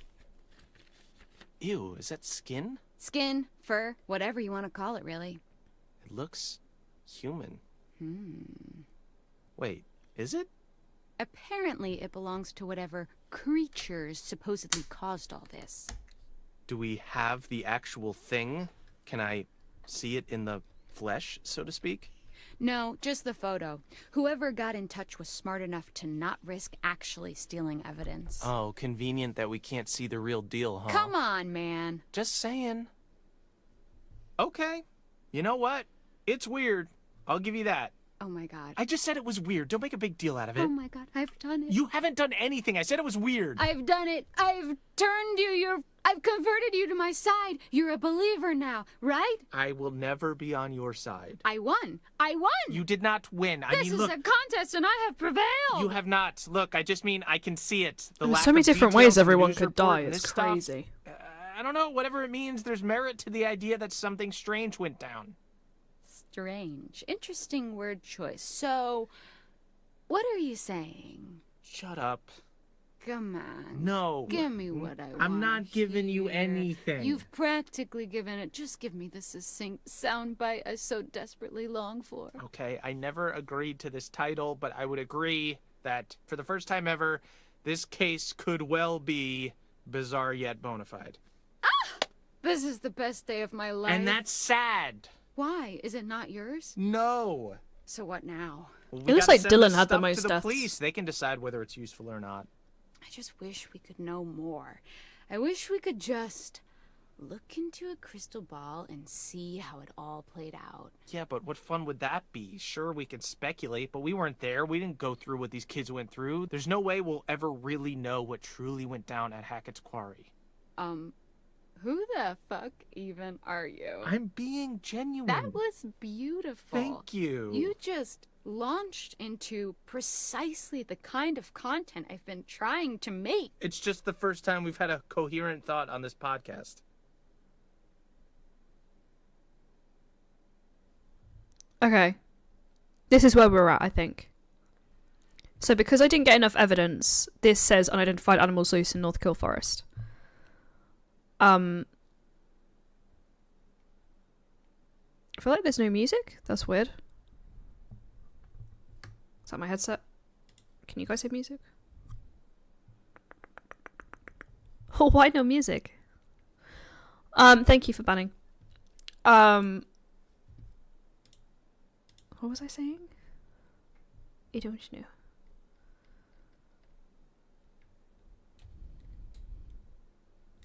Ew, is that skin? Skin, fur, whatever you want to call it, really. It looks human. Hmm. Wait, is it? Apparently, it belongs to whatever creatures supposedly caused all this. Do we have the actual thing? Can I see it in the flesh, so to speak? No, just the photo. Whoever got in touch was smart enough to not risk actually stealing evidence. Oh, convenient that we can't see the real deal, huh? Come on, man. Just saying. Okay. You know what? It's weird. I'll give you that. Oh my god. I just said it was weird. Don't make a big deal out of it. Oh my god, I've done it. You haven't done anything. I said it was weird. I've done it. I've turned you. I've converted you to my side. You're a believer now, right? I will never be on your side. I won. I won. You did not win. I This mean, is look. a contest and I have prevailed. You have not. Look, I just mean I can see it. The There's lack so many of different details ways of the everyone news could report die. and It's this stuff. crazy. I don't know. Whatever it means, there's merit to the idea that something strange went down. Strange. Interesting word choice. So, what are you saying? Shut up. Come on. No. Give me what I want. I'm not giving you anything. You've practically given it. Just give me the succinct soundbite I so desperately long for. Okay, I never agreed to this title, but I would agree that for the first time ever, this case could well be bizarre yet bona fide. This is the best day of my life. And that's sad. Why? Is it not yours? No. So what now? Well, It looks gotta like send Dylan this had the stuff most to the deaths. police. They can decide whether it's useful or not. I just wish we could know more. I wish we could just look into a crystal ball and see how it all played out. Yeah, but what fun would that be? Sure, we can speculate, but we weren't there. We didn't go through what these kids went through. There's no way we'll ever really know what truly went down at Hackett's Quarry. Who the fuck even are you? I'm being genuine. That was beautiful. Thank you. You just launched into precisely the kind of content I've been trying to make. It's just the first time we've had a coherent thought on this podcast. Okay. This is where we're at, I think. So because I didn't get enough evidence, this says unidentified animals loose in North Kill Forest. I feel like there's no music. That's weird. Is that my headset? Can you guys hear music? Oh, why no music? Thank you for banning. What was I saying? I don't know.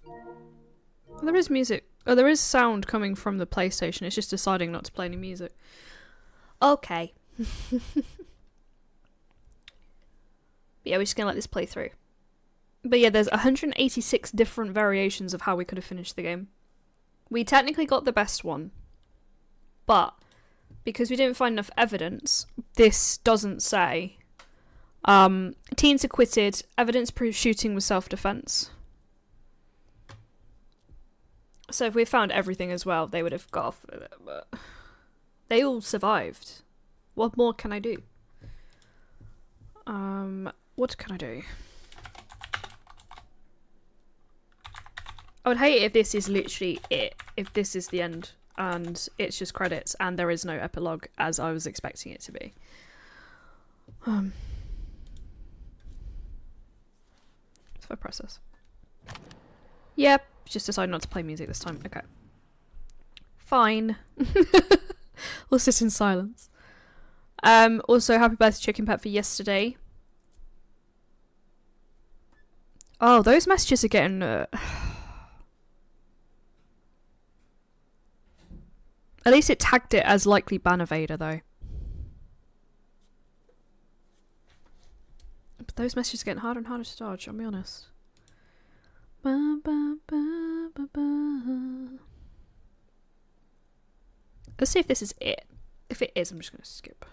Oh, there is music. Oh, there is sound coming from the PlayStation. It's just deciding not to play any music. Okay. Yeah, we're just gonna let this play through. But yeah, there's 186 different variations of how we could have finished the game. We technically got the best one. But, because we didn't find enough evidence, this doesn't say. Teens acquitted, evidence proves shooting was self-defense. So if we found everything as well, they would have got off with it, but they all survived. What more can I do? What can I do? I would hate it if this is literally it. If this is the end and it's just credits and there is no epilogue as I was expecting it to be. If I press this. Yep, just decided not to play music this time. Okay. Fine. We'll sit in silence. Also, happy birthday Chicken Pet for yesterday. Oh, those messages are getting... At least it tagged it as likely ban evader, though. But those messages are getting harder and harder to dodge, I'll be honest. Ba, ba, ba, ba, ba. Let's see if this is it. If it is, I'm just going to skip.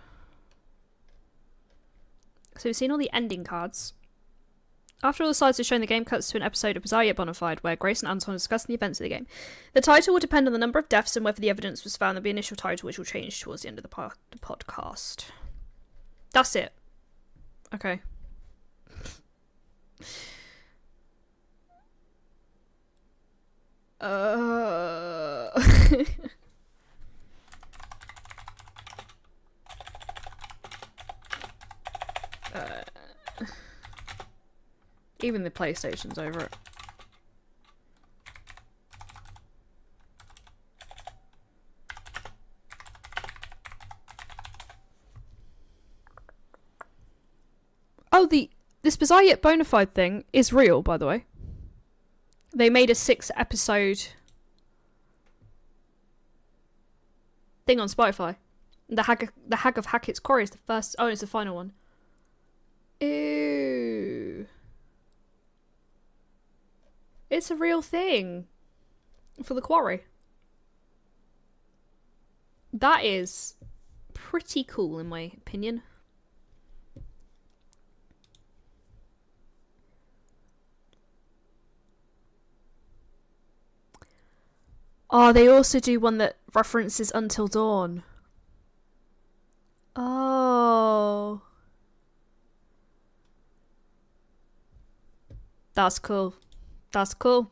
So we've seen all the ending cards. After all the slides are shown, the game cuts to an episode of Bizarre Yet Bonafide, where Grace and Anton discuss the events of the game. The title will depend on the number of deaths and whether the evidence was found. There'll be an initial title, which will change towards the end of the podcast. That's it. Okay. Even the PlayStation's over it. Oh, this Bizarre Yet Bonafide thing is real, by the way. They made a 6-episode thing on Spotify. The Hag of Hackett's Quarry is the first. Oh, it's the final one. Ew. It's a real thing for the Quarry. That is pretty cool, in my opinion. Oh, they also do one that references Until Dawn. Oh. That's cool. That's cool.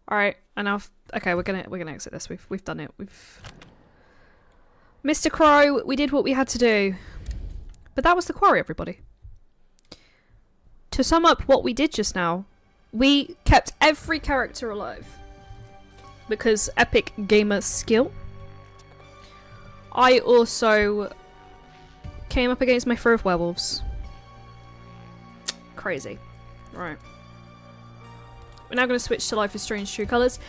All right, and now okay, we're gonna exit this. We've done it. Mr. Crow, we did what we had to do. But that was the Quarry, everybody. To sum up what we did just now, we kept every character alive because epic gamer skill. I also came up against my fear of werewolves. Crazy. Right. We're now going to switch to Life is Strange True Colors.